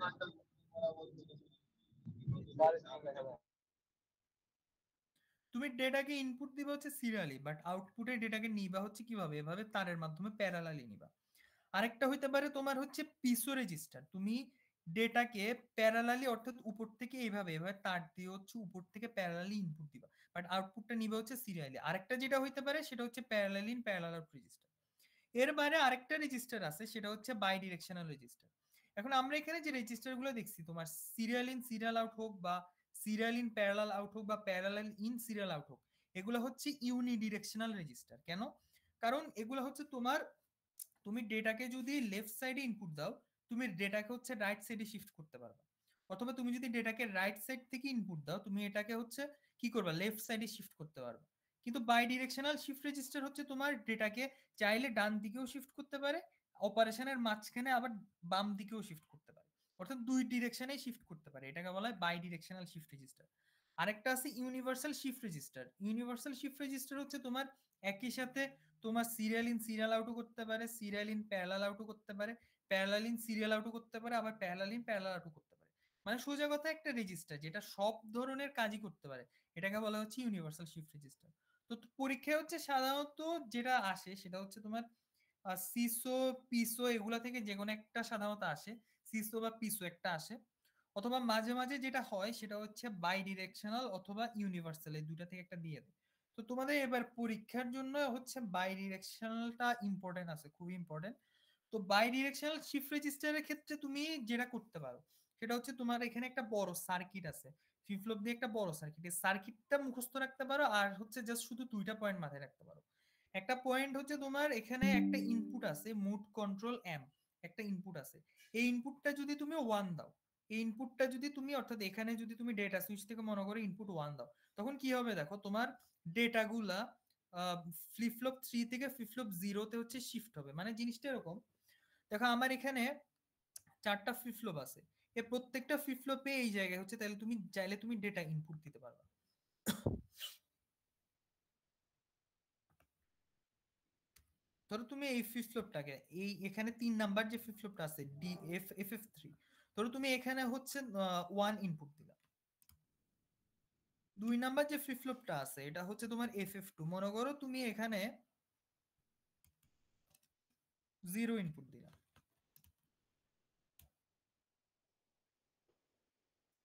তুমি ডেটাকে ইনপুট দিবে হচ্ছে সিরিয়ালি, বাট আউটপুটে ডেটাকে নিবা হচ্ছে কিভাবে, এভাবে তারের মাধ্যমে প্যারালালি নিবা। আরেকটা হইতে পারে তোমার হচ্ছে পিসো রেজিস্টার। তুমি ডেটাকে প্যারালালি অর্থাৎ উপর থেকে এইভাবে এভাবে তার দিয়ে হচ্ছে উপর থেকে প্যারালালি ইনপুট দিবা, বাট আউটপুটটা নিবে হচ্ছে সিরিয়ালি। আরেকটা যেটা হইতে পারে সেটা হচ্ছে parallelly in parallel out register. এর বাইরে আরেকটা রেজিস্টার আছে সেটা হচ্ছে বাই ডিরেকশনাল রেজিস্টার। এখন আমরা এখানে যে রেজিস্টার গুলো দেখছি, তোমার সিরিয়াল ইন সিরিয়াল আউট হোক বা সিরিয়াল ইন প্যারালাল আউট হোক বা প্যারালাল ইন সিরিয়াল আউট হোক, এগুলো হচ্ছে ইউনি ডিরেকশনাল রেজিস্টার। কেন? কারণ এগুলো হচ্ছে তোমার, তুমি ডেটাকে যদি লেফট সাইডে ইনপুট দাও, তুমি ডেটাকে হচ্ছে রাইট সাইডে শিফট করতে পারবে। অথবা তুমি যদি ডেটাকে রাইট সাইড থেকে ইনপুট দাও, তুমি এটাকে হচ্ছে কি করবা, লেফট সাইডে শিফট করতে পারবে। কিন্তু বাই ডিরেকশনাল শিফট রেজিস্টার হচ্ছে তোমার ডেটাকে চাইলে ডান দিকেও শিফট করতে পারে, অপারেশনের মাঝখানে আবার বাম দিকেও শিফট করতে পারে, অর্থাৎ দুই ডিরেকশনেই শিফট করতে পারে। এটাকে বলা হয় বাই ডিরেকশনাল শিফট রেজিস্টার। আরেকটা আছে universal shift register. Universal shift register হচ্ছে তোমার একই সাথে তোমার সিরিয়াল ইন সিরিয়াল আউটও করতে পারে, সিরিয়াল ইন প্যারালাল আউটও করতে পারে, প্যারালাল ইন সিরিয়াল আউটও করতে পারে, আবার প্যারালাল ইন প্যারালাল আউটও করতে পারে। মানে সোজা কথা একটা রেজিস্টার যেটা সব ধরনের কাজই করতে পারে, এটাকে বলা হচ্ছে ইউনিভার্সাল শিফট রেজিস্টার। তো পরীক্ষায় হচ্ছে সাধারণত যেটা আসে সেটা হচ্ছে তোমার সিসো, পিসো এগুলা থেকে যে কোনো একটা সাধারণত আসে, সিসো বা পিসো একটা আসে। অথবা মাঝে মাঝে যেটা হয় সেটা হচ্ছে বাই ডিরেকশনাল অথবা ইউনিভার্সাল, এই দুটা থেকে একটা দিয়ে দেয়। তো তোমাদের এবার পরীক্ষার জন্য হচ্ছে বাই ডিরেকশনালটা ইম্পর্টেন্ট আছে, খুবই ইম্পর্টেন্ট। তো বাই ডিরেকশনাল শিফট রেজিস্টারের ক্ষেত্রে তুমি যেটা করতে পারো সেটা হচ্ছে তোমার এখানে একটা বড় সার্কিট আছে, ফ্লিপ ফ্লপ দিয়ে একটা বড় সার্কিট, এই সার্কিটটা মুখস্থ রাখতে পারো, আর হচ্ছে জাস্ট শুধু দুইটা পয়েন্ট মাথায় রাখতে পারো। একটা পয়েন্ট হচ্ছে তোমার এখানে একটা ইনপুট আছে মুড কন্ট্রোল এম, একটা ইনপুট আছে। এই ইনপুটটা যদি তুমি ওয়ান দাও, এই ইনপুটটা যদি তুমি, অর্থাৎ এখানে যদি তুমি ডেটা সুইচ থেকে মনে করো ইনপুট ওয়ান দাও, তখন কি হবে দেখো, তোমার ডেটাগুলা ফ্লিপ ফ্লপ 3 থেকে ফ্লিপ ফ্লপ 0 তে হচ্ছে শিফট হবে। মানে জিনিসটা এরকম, দেখো আমার এখানে 4টা ফ্লিপ ফ্লপ আছে, এর প্রত্যেকটা ফ্লিপ ফ্লপে এই জায়গায় হচ্ছে, তাহলে তুমি চাইলে তুমি ডেটা ইনপুট দিতে পারবে। ধরো তুমি এই ফ্লিপ ফ্লপটাকে, এই এখানে 3 নাম্বার যে ফ্লিপ ফ্লপটা আছে ডি এফ এফ এফ 3, ধরো তুমি এখানে হচ্ছে 1 ইনপুট দিলা। 2 নাম্বার যে ফ্লিপ ফ্লপটা আছে এটা হচ্ছে তোমার এফ এফ 2, মনে করো তুমি এখানে 0 ইনপুট দিলা।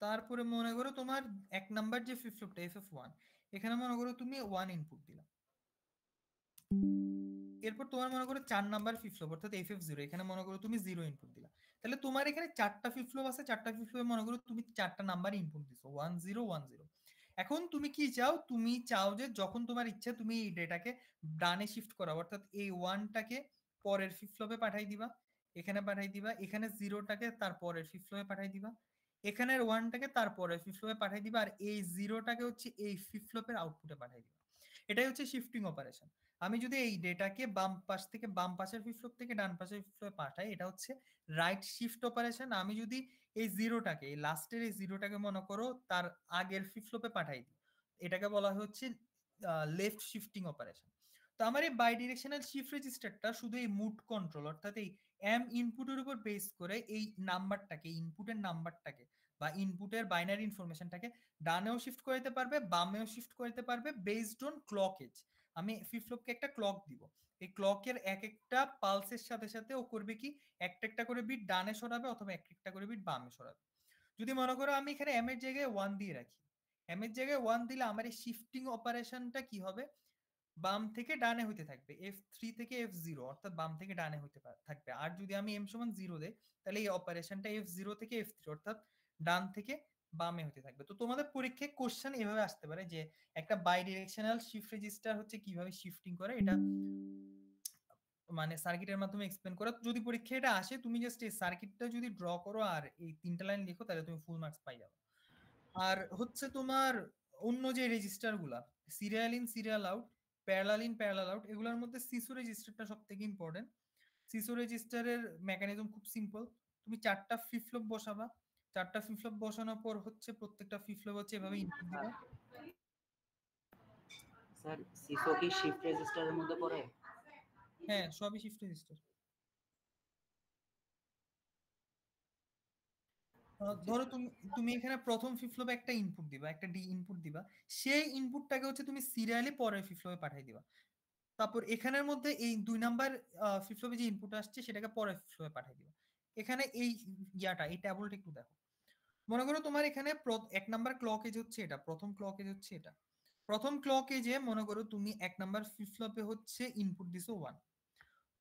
তারপরে মনে করো তোমার 1 নাম্বার যে ফ্লিপ ফ্লপটা এফ এফ 1, এখানে মনে করো তুমি 1 ইনপুট দিলা। এরপর তোমার মনে করো 4 নাম্বার ফ্লিপ ফ্লপ অর্থাৎ এফ এফ 0, এখানে মনে করো তুমি 0 ইনপুট দিলা। তাহলে তোমার এখানে 4টা ফ্লিপ ফ্লপ আছে, 4টা ফ্লিপ ফ্লপে মনে করো তুমি 4টা নাম্বার ইনপুট দিছো 1 0 1 0। এখন তুমি কি চাও, তুমি চাও যে যখন তোমার ইচ্ছা তুমি এই ডেটাকে ডানে শিফট করাও, অর্থাৎ এই 1টাকে পরের ফ্লিপ ফ্লপে পাঠাই দিবা, এখানে পাঠাই দিবা, এখানে 0টাকে তার পরের ফ্লিপ ফ্লপে পাঠাই দিবা, এখানের 1টাকে তার পরের ফ্লিপ ফ্লপে পাঠাই দিবা, আর এই 0টাকে হচ্ছে এই ফ্লিপ ফ্লপের আউটপুটে পাঠাই দিবা। এটাই হচ্ছে শিফটিং অপারেশন। আমি যদি এই ডেটাকে বাম পাশ থেকে বাম পাশের ফ্লিপ ফ্লপ থেকে ডান পাশের ফ্লিপ ফ্লপে পাঠাই, এটা হচ্ছে রাইট শিফট অপারেশন। আমি যদি এই 0টাকে, এই লাস্টের এই 0টাকে মনে করো তার আগের ফ্লিপ ফ্লপে পাঠাই দিই, এটাকে বলা হচ্ছে লেফট শিফটিং অপারেশন। তো আমার এই বাই ডিরেকশনাল শিফট রেজিস্টারটা শুধু এই মুড কন্ট্রোল অর্থাৎ এই এম ইনপুটের উপর বেস করে এই নাম্বারটাকে, ইনপুটের নাম্বারটাকে বা ইনপুটের বাইনারি ইনফরমেশনটাকে ডানেও শিফট করে দিতে পারবে, বামেও শিফট করে দিতে পারবে বেসড অন ক্লক এজ। আমি ফ্লিপ ফ্লপকে একটা ক্লক দিব, এই ক্লকের এক একটা পালসের সাথে সাথে ও করবে কি, একটা একটা করে বিট ডানে সরাবে অথবা এক একটা করে বিট বামে সরাবে। যদি মনে করো আমি এখানে এম এর জায়গায় 1 দিয়ে রাখি, এম এর জায়গায় 1 দিলে আমার এই শিফটিং অপারেশনটা কি হবে, বাম থেকে ডানে হইতে থাকবে, F3 থেকে F0 অর্থাৎ বাম থেকে ডানে হইতে থাকবে। আর যদি আমি m সমান 0 দেই, তাহলে এই অপারেশনটা F0 থেকে F3 অর্থাৎ ডান থেকে বামে হতে থাকবে। তো তোমাদের পরীক্ষায় কোশ্চেন এভাবে আসতে পারে যে একটা বাই ডিরেকশনাল শিফট রেজিস্টার হচ্ছে কিভাবে শিফটিং করে, এটা মানে সার্কিটের মাধ্যমে এক্সপ্লেন করা। যদি পরীক্ষায় এটা আসে, তুমি জাস্ট এই সার্কিটটা যদি ড্র করো আর এই 3টা লাইন লিখো, তাহলে তুমি ফুল মার্কস পাই যাবে। আর হচ্ছে তোমার অন্য যে রেজিস্টার গুলা, serial in serial out, parallel in parallel out, এগুলোর মধ্যে সিসো রেজিস্টারটা সব থেকে ইম্পর্টেন্ট। সিসো রেজিস্টারের মেকানিজম খুব সিম্পল, তুমি 4টা ফ্লিপ ফ্লপ বসাবা, 4টা ফ্লিপ ফ্লপ বসানোর পর হচ্ছে প্রত্যেকটা ফ্লিপ ফ্লপ হচ্ছে এভাবে ইনপুট দিবা। স্যার সিসো কি শিফট রেজিস্টারের মধ্যে পড়ে? হ্যাঁ, সবই শিফট রেজিস্টার। ধরো তুমি তুমি এখানে প্রথম ফ্লিপ ফ্লপে একটা ইনপুট দিবা, একটা ডি ইনপুট দিবা, সেই ইনপুটটাকে হচ্ছে তুমি সিরিয়ালি পরের ফ্লিপ ফ্লপে পাঠিয়ে দিবা। তারপর এখানের মধ্যে এই 2 নাম্বার ফ্লিপ ফ্লপে যে ইনপুট আসছে সেটাকে পরের ফ্লিপ ফ্লপে পাঠিয়ে দিবা। এখানে এই ইয়াটা, এই ট্যাবলটা একটু দেখো। মনে করো তোমার এখানে 1 নাম্বার ক্লক এজ হচ্ছে এটা, প্রথম ক্লক এজ হচ্ছে এটা। প্রথম ক্লক এজে মনে করো তুমি 1 নাম্বার ফ্লিপ ফ্লপে হচ্ছে ইনপুট দিছো 1।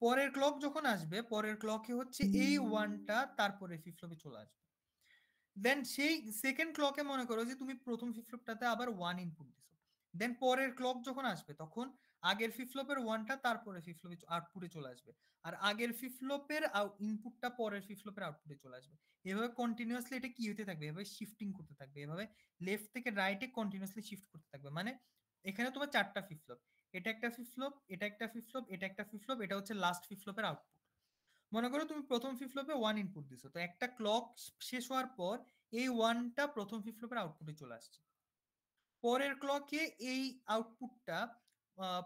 পরের ক্লক যখন আসবে, পরের ক্লকে হচ্ছে এই 1টা তারপরে ফ্লিপ ফ্লপে চলে আসবে। দেন সেই সেকেন্ড ক্লকে মনে করো যে তুমি প্রথম ফ্লিপ ফ্লপটাতে আবার 1 ইনপুট দিছো। দেন পরের ক্লক যখন আসবে তখন আগের ফ্লিপ ফ্লপের 1টা তারপরে ফ্লিপ ফ্লপে আউটপুটে চলে আসবে, আর আগের ফ্লিপ ফ্লপের ইনপুটটা পরের ফ্লিপ ফ্লপের আউটপুটে চলে আসবে। এভাবে কন্টিনিউয়াসলি এটা কি হতে থাকবে, এভাবে শিফটিং করতে থাকবে, এভাবে লেফট থেকে রাইটে কন্টিনিউয়াসলি শিফট করতে থাকবে। মানে এখানে তোমার 4টা ফ্লিপ ফ্লপ, এটা একটা ফ্লিপ ফ্লপ, এটা একটা ফ্লিপ ফ্লপ, এটা একটা ফ্লিপ ফ্লপ, এটা হচ্ছে লাস্ট ফ্লিপ ফ্লপের আউটপুট। মনে করো তুমি প্রথম ফ্লিপ ফ্লপে 1 ইনপুট দিছো, তো একটা ক্লক শেষ হওয়ার পর এই 1টা প্রথম ফ্লিপ ফ্লপের আউটপুটে চলে আসছে। পরের ক্লকে এই আউটপুটটা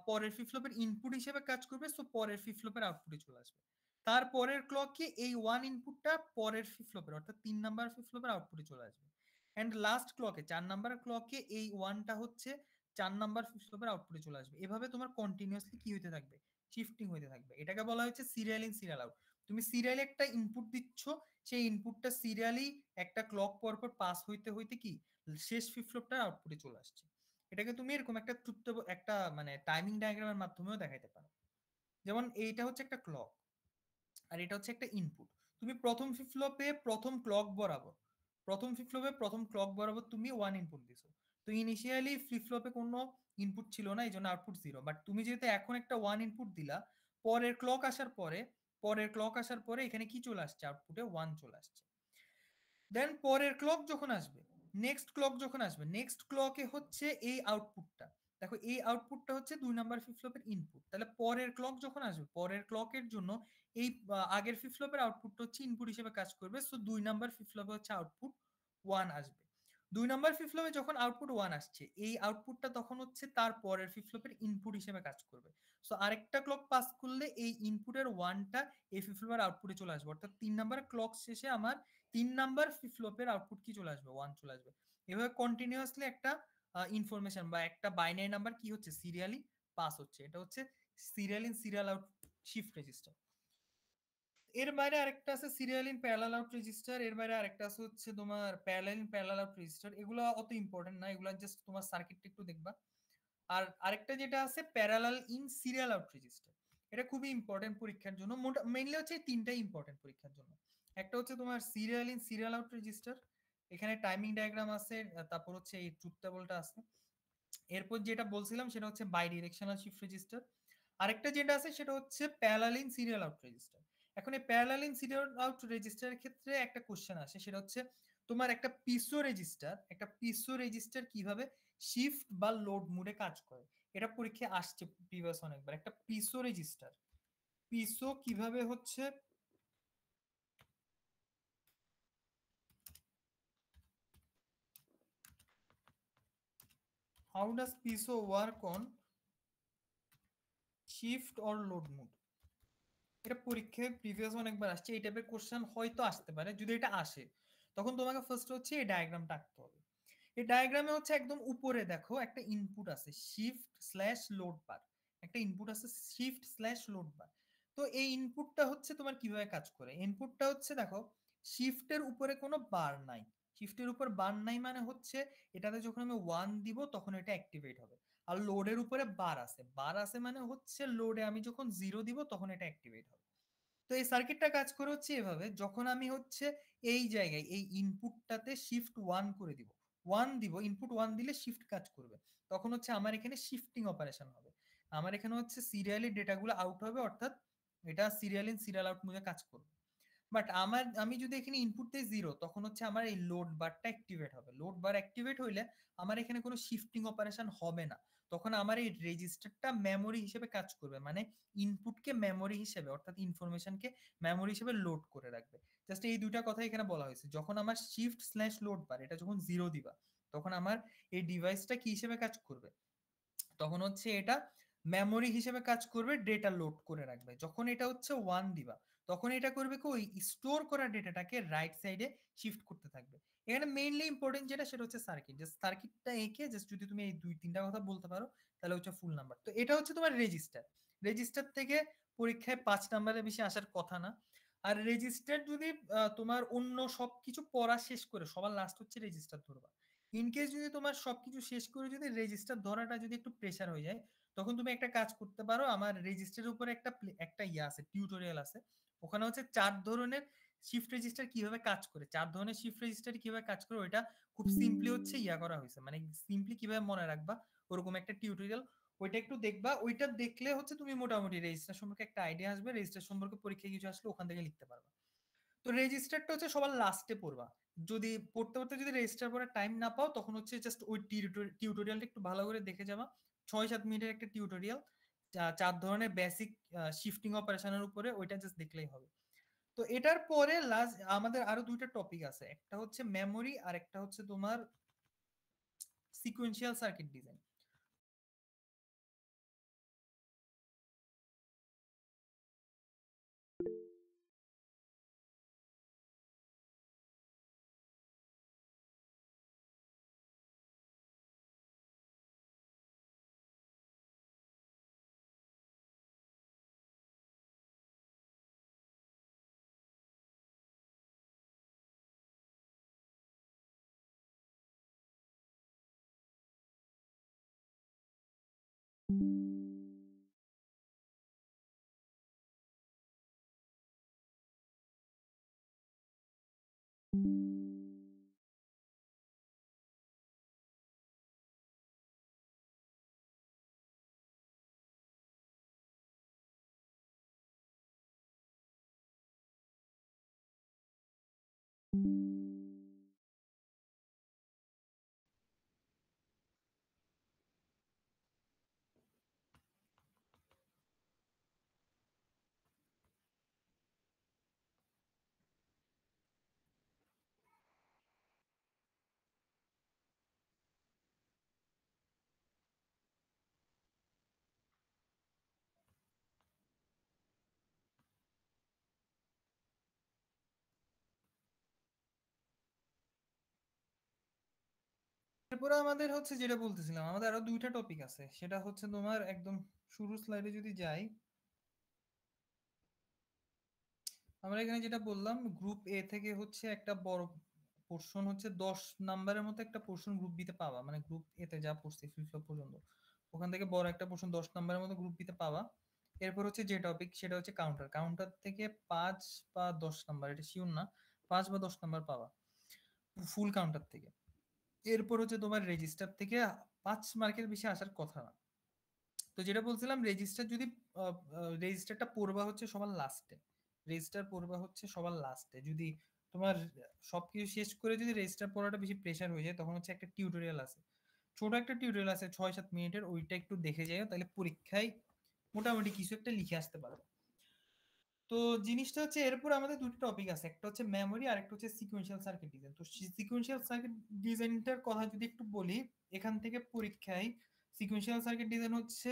পরের ফ্লিপ ফ্লপের ইনপুট হিসেবে কাজ করবে, সো পরের ফ্লিপ ফ্লপের আউটপুটে চলে আসবে। তারপরের ক্লকে এই 1 ইনপুটটা পরের ফ্লিপ ফ্লপের অর্থাৎ 3 নাম্বার ফ্লিপ ফ্লপের আউটপুটে চলে আসবে। এন্ড লাস্ট ক্লকে 4 নাম্বার ক্লকে এই 1টা হচ্ছে 4 নাম্বার ফ্লিপ ফ্লপের আউটপুটে চলে আসবে। এভাবে তোমার কন্টিনিউয়াসলি কি হতে থাকবে, শিফটিং হতে থাকবে। এটাকে বলা হচ্ছে সিরিয়াল ইন সিরিয়াল আউট। তুমি সিরিয়ালি একটা ইনপুট দিচ্ছ, সেই ইনপুটটা সিরিয়ালি একটা ক্লক পর পর পাস হইতে হইতে কি শেষ ফ্লিপ ফ্লপটার আউটপুটে চলে আসছে। এটাকে তুমি এরকম একটা একটা মানে টাইমিং ডায়াগ্রামের মাধ্যমেও দেখাইতে পারো। যেমন এইটা হচ্ছে একটা ক্লক আর এটা হচ্ছে একটা ইনপুট। তুমি প্রথম ফ্লিপ ফ্লপে প্রথম ক্লক বরাবর, প্রথম ফ্লিপ ফ্লপে প্রথম ক্লক বরাবর তুমি 1 ইনপুট দিছো। তো ইনিশিয়ালি ফ্লিপ ফ্লপে কোনো ইনপুট ছিল না, এই জন্য আউটপুট 0। বাট তুমি যেহেতু এখন একটা 1 ইনপুট দিলা, পরের ক্লক আসার পরে, পরের ক্লক আসার পরে এখানে কি চলে আসছে, আউটপুটে 1 চলে আসছে। দেন পরের ক্লক যখন আসবে, নেক্সট ক্লক যখন আসবে, নেক্সট ক্লকে হচ্ছে এই আউটপুটটা, দেখো এই আউটপুটটা হচ্ছে 2 নাম্বার ফ্লিপ ফ্লপের ইনপুট। তাহলে পরের ক্লক যখন আসবে, পরের ক্লকের জন্য এই আগের ফ্লিপ ফ্লপের আউটপুটটা হচ্ছে ইনপুট হিসেবে কাজ করবে। সো 2 নাম্বার ফ্লিপ ফ্লপে হচ্ছে আউটপুট 1 আসবে। 2 নাম্বার ফ্লিপ ফ্লপে যখন আউটপুট 1 আসছে, এই আউটপুটটা তখন হচ্ছে তার পরের ফ্লিপ ফ্লপের ইনপুট হিসেবে কাজ করবে। সো আরেকটা ক্লক পাস করলে এই ইনপুটের 1টা এই ফ্লিপ ফ্লপের আউটপুটে চলে আসবে। অর্থাৎ 3 নাম্বার ক্লক শেষে আমার 3 নাম্বার ফ্লিপ ফ্লপের আউটপুট কি চলে আসবে? 1 চলে আসবে। এভাবে কন্টিনিউয়াসলি একটা ইনফরমেশন বা একটা বাইনারি নাম্বার কি হচ্ছে? সিরিয়ালি পাস হচ্ছে। এটা হচ্ছে serial in serial out shift register. এর বাইরে আরেকটা আছে serial in parallel out register. এর বাইরে আরেকটা আছে হচ্ছে তোমার parallel in parallel out register. এগুলো অত ইম্পর্টেন্ট না, এগুলো জাস্ট তোমার সার্কিটটা একটু দেখবা। আর আরেকটা যেটা আছে parallel in serial out register, এটা খুবই ইম্পর্টেন্ট পরীক্ষার জন্য। মেইনলি হচ্ছে এই তিনটাই ইম্পর্টেন্ট পরীক্ষার জন্য। একটা হচ্ছে তোমার serial in serial out register, এখানে টাইমিং ডায়াগ্রাম আছে, তারপর হচ্ছে এই ট্রুথ টেবলটা আছে। এরপর যেটা বলছিলাম সেটা হচ্ছে বাই ডিরেকশনাল শিফট রেজিস্টার। আরেকটা যেটা আছে সেটা হচ্ছে parallel in serial out register. এখন এই প্যারালাল ইন সিরিয়াল আউট রেজিস্টারের ক্ষেত্রে একটা কোশ্চেন আসে, সেটা হচ্ছে তোমার একটা পিসো রেজিস্টার কিভাবে শিফট বা লোড মোডে কাজ করে। এটা পরীক্ষায় আসছে প্রিভিয়াস অনেকবার। একটা পিসো কিভাবে হচ্ছে how does PISO work on shift or load mode. এটা পরীক্ষায় প্রিভিয়াস অনেকবার আসছে। এই টাইপের কোশ্চেন হয়তো আসতে পারে। যদি এটা আসে তখন তোমাকে ফার্স্ট হচ্ছে এই ডায়াগ্রামটা আঁকতে হবে। এই ডায়াগ্রামে হচ্ছে একদম উপরে দেখো একটা ইনপুট আছে শিফট স্ল্যাশ লোড বার। একটা ইনপুট আছে শিফট স্ল্যাশ লোড বার। তো এই ইনপুটটা হচ্ছে তোমার কিভাবে কাজ করে? ইনপুটটা হচ্ছে দেখো শিফটের উপরে কোনো বার নাই। শিফটের উপর বার নাই মানে হচ্ছে এটাতে যখন আমি 1 দিব তখন এটা অ্যাক্টিভেট হবে। আর লোডের উপরে বার আছে মানে হচ্ছে লোডে আমি যখন 0 দিব তখন এটা অ্যাক্টিভেট হবে। তো এই সার্কিটটা কাজ করে হচ্ছে এভাবে, যখন আমি হচ্ছে এই জায়গায় এই ইনপুটটাতে শিফট 1 করে দিব, 1 দিব, ইনপুট 1 দিলে শিফট কাজ করবে, তখন হচ্ছে আমার এখানে শিফটিং অপারেশন হবে। আমার এখানে হচ্ছে সিরিয়ালি ডেটাগুলো আউট হবে, অর্থাৎ এটা সিরিয়াল ইন সিরিয়াল আউট মোডে কাজ করবে। বাট আমি যদি এখানে ইনপুট দেই 0, তখন হচ্ছে আমার এই লোড বারটা অ্যাক্টিভেট হবে। লোড বার অ্যাক্টিভেট হইলে আমার এখানে কোনো শিফটিং অপারেশন হবে না। তখন আমার এই রেজিস্টারটা মেমোরি হিসেবে কাজ করবে, মানে ইনপুটকে মেমোরি হিসেবে অর্থাৎ ইনফরমেশনকে মেমোরি হিসেবে লোড করে রাখবে। জাস্ট এই দুইটা কথা এখানে বলা হয়েছে। যখন আমার শিফট স্ল্যাশ লোড বার এটা যখন 0 দিবা, তখন আমার এই ডিভাইসটা কি হিসেবে কাজ করবে? তখন হচ্ছে এটা মেমোরি হিসেবে কাজ করবে, ডেটা লোড করে রাখবে। যখন এটা হচ্ছে 1 দিবা, তখন এটা করবে কি ওই স্টোর করা ডেটাটাকে রাইট সাইডে শিফট করতে থাকবে। এখানে মেইনলি ইম্পর্টেন্ট যেটা সেটা হচ্ছে সার্কিট। জাস্ট সার্কিটটা এঁকে জাস্ট যদি তুমি এই 2-3টা কথা বলতে পারো তাহলে হচ্ছে ফুল নাম্বার। তো এটা হচ্ছে তোমার রেজিস্টার। রেজিস্টার থেকে পরীক্ষায় 5 নাম্বারের বেশি আসার কথা না। আর রেজিস্টার যদি তোমার অন্য সবকিছু পড়া শেষ করে সবার লাস্ট হচ্ছে রেজিস্টার ধরবা। ইন কেস যদি তোমার সবকিছু শেষ করে যদি রেজিস্টার ধরাটা যদি একটু প্রেসার হয়ে যায়, তখন তুমি একটা কাজ করতে পারো। আমার রেজিস্টারের উপরে একটা ইয়ে আছে, টিউটোরিয়াল আছে। ওখানে হচ্ছে 4 ধরনের শিফট রেজিস্টার কিভাবে কাজ করে, 4 ধরনের শিফট রেজিস্টার কিভাবে কাজ করে ওইটা খুব সিম্পলি হচ্ছে ইয়া করা হয়েছে, মানে সিম্পলি কিভাবে মনে রাখবা ওরকম একটা টিউটোরিয়াল। ওইটা একটু দেখবা। ওইটা দেখলে হচ্ছে তুমি মোটামুটি রেজিস্টার সম্পর্কে একটা আইডিয়া আসবে। রেজিস্টার সম্পর্কে পরীক্ষায় কিছু আসলে ওখান থেকে লিখতে পারবা। তো রেজিস্টারটা হচ্ছে সবার লাস্টে পড়বা। যদি পড়তে পড়তে যদি রেজিস্টার পড়ার টাইম না পাও, তখন হচ্ছে জাস্ট ওই টিউটোরিয়ালটা একটু ভালো করে দেখে যাবা। 6-7 মিনিটের একটা টিউটোরিয়াল, 4 ধরনের বেসিক শিফটিং অপারেশনের উপরে, ওইটা জাস্ট দেখলেই হবে। তো এটার পরে লাস্ট আমাদের আরো দুইটা টপিক আছে, একটা হচ্ছে মেমোরি আর একটা হচ্ছে তোমার সিকোয়েন্সিয়াল সার্কিট ডিজাইন। এরপরে আমাদের হচ্ছে যেটা বলতেছিলাম, আমাদের আরো দুইটা টপিক আছে, সেটা হচ্ছে তোমার একদম শুরু স্লাইডে যদি যাই, আমরা এখানে যেটা বললাম গ্রুপ এ থেকে হচ্ছে একটা বড় পোর্শন হচ্ছে 10 নাম্বারের মতো একটা পোর্শন গ্রুপ বি তে পাবা, মানে গ্রুপ এ তে যা পড়ছে ফ্লিপ ফ্লপ পর্যন্ত ওখান থেকে বড় একটা পোর্শন 10 নাম্বারের মতো গ্রুপ বি তে পাবা। এরপর হচ্ছে যে টপিক সেটা হচ্ছে কাউন্টার, কাউন্টার থেকে 5 বা 10 নাম্বার, এটা শিওর না, 5 বা 10 নাম্বার পাবা ফুল কাউন্টার থেকে। এরপর হচ্ছে তোমার রেজিস্টার থেকে 5 মার্কের বেশি আসার কথা না। তো যেটা বলছিলাম রেজিস্টার যদি রেজিস্টারটা পড়বা হচ্ছে সবার লাস্টে, রেজিস্টার পড়বা হচ্ছে সবার লাস্টে। যদি তোমার সবকিছু শেষ করে যদি রেজিস্টার পড়াটা বেশি প্রেশার হয়ে যায়, তখন হচ্ছে একটা টিউটোরিয়াল আছে, ছোট একটা টিউটোরিয়াল আছে 6-7 মিনিটের, ওইটা একটু দেখে যাও, তাহলে পরীক্ষায় মোটামুটি কিছু একটা লিখে আসতে পারো। তো জিনিসটা হচ্ছে এরপর আমাদের দুটো টপিক আছে, একটা হচ্ছে মেমোরি আর একটা হচ্ছে সিকোয়েন্সিয়াল সার্কিট ডিজাইন। তো সিকোয়েন্সিয়াল সার্কিট ডিজাইনটার কথা যদি একটু বলি, এখান থেকে পরীক্ষায় সিকোয়েন্সিয়াল সার্কিট ডিজাইন হচ্ছে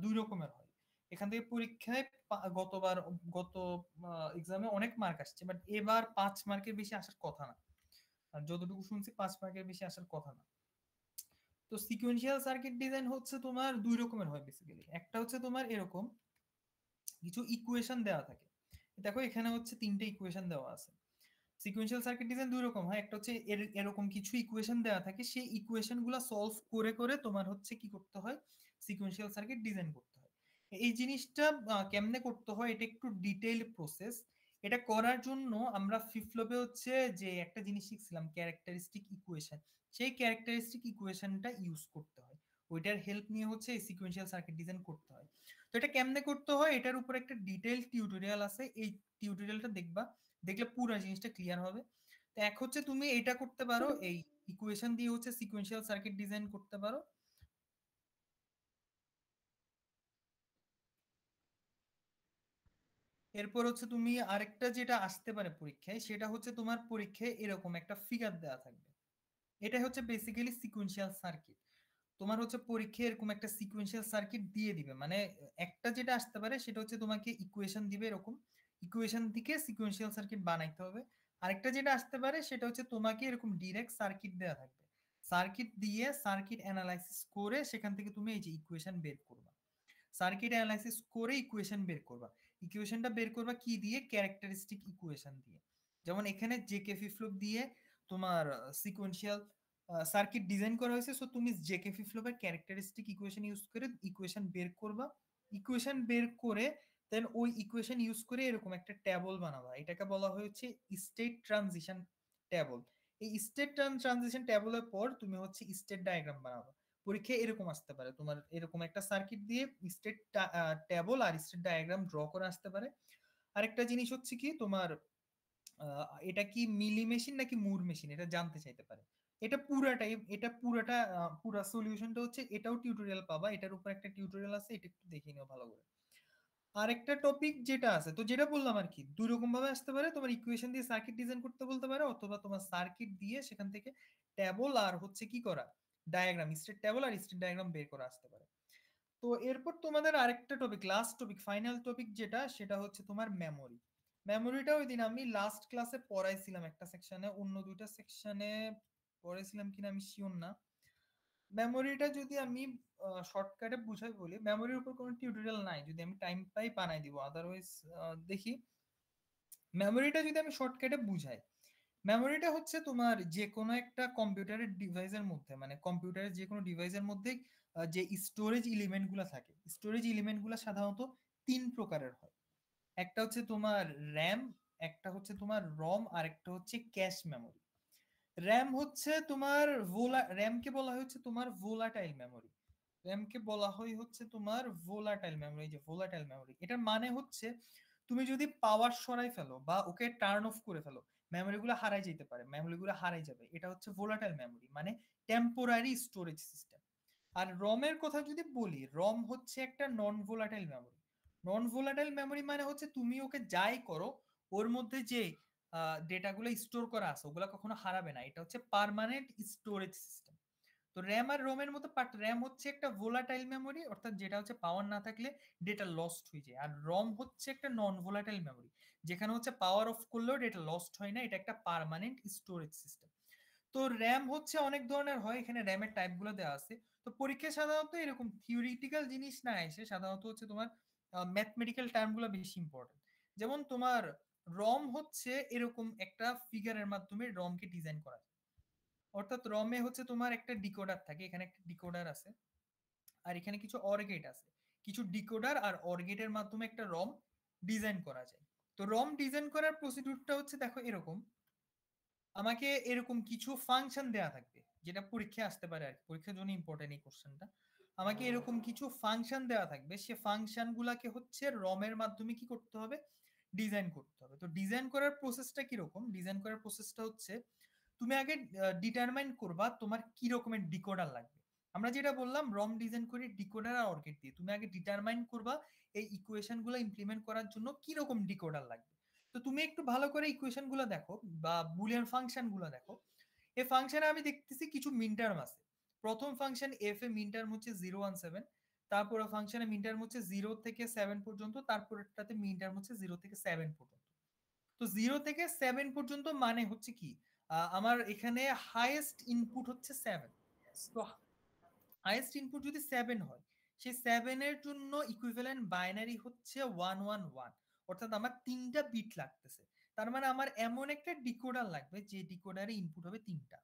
দুই রকমের হয়। এখান থেকে পরীক্ষায় গত এক্সামে অনেক মার্ক আসছে, বাট এবার 5 মার্কের বেশি আসার কথা না, আর যতটুকু শুনছি 5 মার্কের বেশি আসার কথা না। তো সিকোয়েন্সিয়াল সার্কিট ডিজাইন হচ্ছে তোমার দুই রকমের হয় বেসিক্যালি। একটা হচ্ছে তোমার এরকম কিছু ইকুয়েশন দেওয়া থাকে, দেখো এখানে হচ্ছে 3টে ইকুয়েশন দেওয়া আছে। সিকোয়েন্সিয়াল সার্কিট ডিজাইন দুই রকম হয়, একটা হচ্ছে এরকম কিছু ইকুয়েশন দেওয়া থাকে, সেই ইকুয়েশন গুলা সলভ করে করে তোমার হচ্ছে কি করতে হয়, সিকোয়েন্সিয়াল সার্কিট ডিজাইন করতে হয়। এই জিনিসটা কেমনে করতে হয়, এটা একটু ডিটেইল প্রসেস। এটা করার জন্য আমরা ফিফ্লোপে হচ্ছে যে একটা জিনিস শিখছিলাম ক্যারেক্টারিস্টিক ইকুয়েশন, সেই ক্যারেক্টারিস্টিক ইকুয়েশনটা ইউজ করতে হয়, ওইটার হেল্প নিয়ে হচ্ছে এই সিকোয়েন্সিয়াল সার্কিট ডিজাইন করতে হয়। তো এটা কেমনে করতে হয় এটার উপর একটা ডিটেইল টিউটোরিয়াল আছে, এই টিউটোরিয়ালটা দেখবা, দেখলে পুরো জিনিসটা ক্লিয়ার হবে। তো এক হচ্ছে তুমি এটা করতে পারো, এই ইকুয়েশন দিয়ে হচ্ছে সিকোয়েন্সিয়াল সার্কিট ডিজাইন করতে পারো। এরপর হচ্ছে তুমি আরেকটা যেটা আসতে পারে পরীক্ষায়, সেটা হচ্ছে তোমার পরীক্ষায় এরকম একটা ফিগার দেওয়া থাকবে, এটা হচ্ছে বেসিক্যালি সিকোয়েন্সিয়াল সার্কিট। তোমার হচ্ছে পরীক্ষায় এরকম একটা সিকোয়েন্সিয়াল সার্কিট দিয়ে দিবে, মানে একটা যেটা আসতে পারে সেটা হচ্ছে তোমাকে ইকুয়েশন দিবে, এরকম ইকুয়েশন থেকে সিকোয়েন্সিয়াল সার্কিট বানাইতে হবে। আরেকটা যেটা আসতে পারে সেটা হচ্ছে তোমাকে এরকম ডিরেক্ট সার্কিট দেওয়া থাকবে, সার্কিট দিয়ে সার্কিট অ্যানালাইসিস করে সেখান থেকে তুমি এই যে ইকুয়েশন বের করবা, সার্কিট অ্যানালাইসিস করে ইকুয়েশন বের করবা। ইকুয়েশনটা বের করবা কি দিয়ে, ক্যারেক্টারিস্টিক ইকুয়েশন দিয়ে। যেমন এখানে জেকে ফ্লিপ দিয়ে তোমার সিকোয়েন্সিয়াল সার্কিট ডিজাইন করা হয়েছে, সো তুমি জেকে ফ্লিপের ক্যারেক্টারিস্টিক ইকুয়েশন ইউজ করে ইকুয়েশন বের করবা। ইকুয়েশন বের করে দেন ওই ইকুয়েশন ইউজ করে এরকম একটা ট্যাবল বানাবা, এটাকে বলা হয়েছে স্টেট ট্রানজিশন ট্যাবল। এই স্টেট ট্রানজিশন ট্যাবলের পর তুমি হচ্ছে স্টেট ডায়াগ্রাম বানাবা। পরীক্ষায় এরকম আসতে পারে, তোমার এরকম একটা সার্কিট দিয়ে স্টেট ট্যাবল আর স্টেট ডায়াগ্রাম ড্র করে আসতে পারে। আরেকটা জিনিস হচ্ছে কি তোমার এটা কি মিলি মেশিন নাকি মুর মেশিন এটা জানতে চাইতে পারে। এটা পুরাটা পুরা সলিউশনটা হচ্ছে, এটাও টিউটোরিয়াল পাবা, এটার উপর একটা টিউটোরিয়াল আছে, এটা একটু দেখে নিও ভালো করে। আরেকটা টপিক যেটা আছে, তো যেটা বললাম আর কি, দুই রকম ভাবে আসতে পারে, তোমার ইকুয়েশন দিয়ে সার্কিট ডিজাইন করতে বলতে পারে, অথবা তোমার সার্কিট দিয়ে সেখান থেকে ট্যাবল আর হচ্ছে কি করা, ডায়াগ্রাম, স্টেট ট্যাবল আর স্টেট ডায়াগ্রাম বের করা আসতে পারে। তো এরপর তোমাদের আরেকটা topic, last topic, final topic যেটা, সেটা হচ্ছে তোমার মেমোরি। মেমোরিটা ওই দিন আমি লাস্ট ক্লাসে পড়াইছিলাম একটা সেকশনে, অন্য দুইটা সেকশনে পড়াইছিলাম কিনা আমি শিওর না। মেমোরিটা যদি আমি শর্টকাটে বুঝাই বলি, মেমোরির উপর কোনো টিউটোরিয়াল নাই, যদি আমি টাইম পাই বানাই দিব, আদারওয়াইজ দেখি। মেমোরিটা যদি আমি শর্টকাটে বুঝাই, মেমোরিটা হচ্ছে তোমার যে কোনো একটা কম্পিউটারের ডিভাইসের মধ্যে, মানে কম্পিউটারের যে কোনো ডিভাইসের মধ্যে যে স্টোরেজ এলিমেন্ট গুলা থাকে, স্টোরেজ এলিমেন্ট গুলা সাধারণত 3 প্রকারের হয়। একটা হচ্ছে তোমার র্যাম, একটা হচ্ছে তোমার রম, আর একটা হচ্ছে ক্যাশ মেমোরি। র্যাম হচ্ছে তোমার র্যামকে বলা হচ্ছে তোমার ভোলাটাইল মেমোরি, র্যামকে বলা হয় হচ্ছে তোমার ভোলাটাইল মেমোরি। যে ভোলাটাইল মেমোরি এটার মানে হচ্ছে তুমি যদি পাওয়ার সরাই ফেলো বা ওকে টার্ন অফ করে ফেলো, মেমোরি গুলো হারাই যেতে পারে, মেমোরি গুলো হারাই যাবে, এটা হচ্ছে ভোলাটাইল মেমোরি, মানে টেম্পোরারি স্টোরেজ সিস্টেম। আর রমের কথা যদি বলি, রম হচ্ছে একটা non volatile memory. Non volatile memory মানে হচ্ছে তুমি ওকে যাই করো, ওর মধ্যে যে ডেটাগুলো স্টোর করা আছে ওগুলো কখনো হারাবে না, এটা হচ্ছে পার্মানেন্ট স্টোরেজ সিস্টেম। তো র্যাম আর রোমের মতো পার্ট, র্যাম হচ্ছে একটা ভোলাটাইল মেমোরি, অর্থাৎ যেটা হচ্ছে পাওয়ার না থাকলে ডেটা লস্ট হয়ে যায়, আর রম হচ্ছে একটা নন ভোলাটাইল মেমোরি, যেখানে হচ্ছে পাওয়ার অফ করলেও ডেটা লস্ট হয় না, এটা একটা পার্মানেন্ট স্টোরেজ সিস্টেম। তো র্যাম হচ্ছে অনেক ধরনের হয়, এখানে র্যামের টাইপগুলো দেওয়া আছে। তো পরীক্ষায় সাধারণত এরকম থিওরিটিক্যাল জিনিস না এসে সাধারণত হচ্ছে তোমার ম্যাথমেটিক্যাল টার্মগুলো বেশি ইম্পর্টেন্ট। যেমন তোমার রম হচ্ছে এরকম একটা ফিগারের মাধ্যমে রমকে ডিজাইন করা যায়। অর্থাৎ রমে হচ্ছে তোমার একটা ডিকোডার থাকে, এখানে একটা ডিকোডার আছে আর এখানে কিছু অর গেট আছে। কিছু ডিকোডার আর অর গেটের মাধ্যমে একটা রম ডিজাইন করা যায়। তো রম ডিজাইন করার প্রসিডিউরটা হচ্ছে দেখো এরকম, আমাকে এরকম কিছু ফাংশন দেয়া থাকবে, যেটা পরীক্ষায় আসতে পারে আর কি, পরীক্ষার জন্য ইম্পর্টেন্ট এই কোশ্চেনটা। আমাকে এরকম কিছু ফাংশন দেওয়া থাকবে, সে ফাংশন গুলাকে হচ্ছে রমের মাধ্যমে কি করতে হবে, ডিজাইন করতে হবে। তো ডিজাইন করার প্রসেসটা কিরকম, ডিজাইন করার প্রসেসটা হচ্ছে তুমি আগে ডিটারমাইন করবা তোমার কি রকমের ডিকোডার লাগবে। আমরা যেটা বললাম রম ডিজাইন করি ডিকোডার আর অর গেট দিয়ে, তুমি আগে ডিটারমাইন করবা এই ইকুয়েশন গুলো ইমপ্লিমেন্ট করার জন্য কি রকম ডিকোডার লাগবে। তো তুমি একটু ভালো করে ইকুয়েশন গুলো দেখো বা বুলিয়ান ফাংশন গুলো দেখো। এই ফাংশনে আমি দেখতেছি কিছু মিন টার্ম আছে। প্রথম function F A min term হচ্ছে 017, তারপরে ফাংশনে মিন টার্ম হচ্ছে 0 থেকে 7 পর্যন্ত, তারপরটাতে মিন টার্ম হচ্ছে 0 থেকে 7 পর্যন্ত। তো 0 থেকে 7 পর্যন্ত মানে হচ্ছে কি, আমার এখানে হাইয়েস্ট ইনপুট হচ্ছে 7। তো হাইয়েস্ট ইনপুট যদি 7 হয়, সেই 7 এর জন্য ইকুইভ্যালেন্ট বাইনারি হচ্ছে 111, অর্থাৎ আমার 3টা বিট লাগতেছে। তার মানে আমার এমন একটা ডিকোডার লাগবে যে ডিকোডারে ইনপুট হবে 3টা।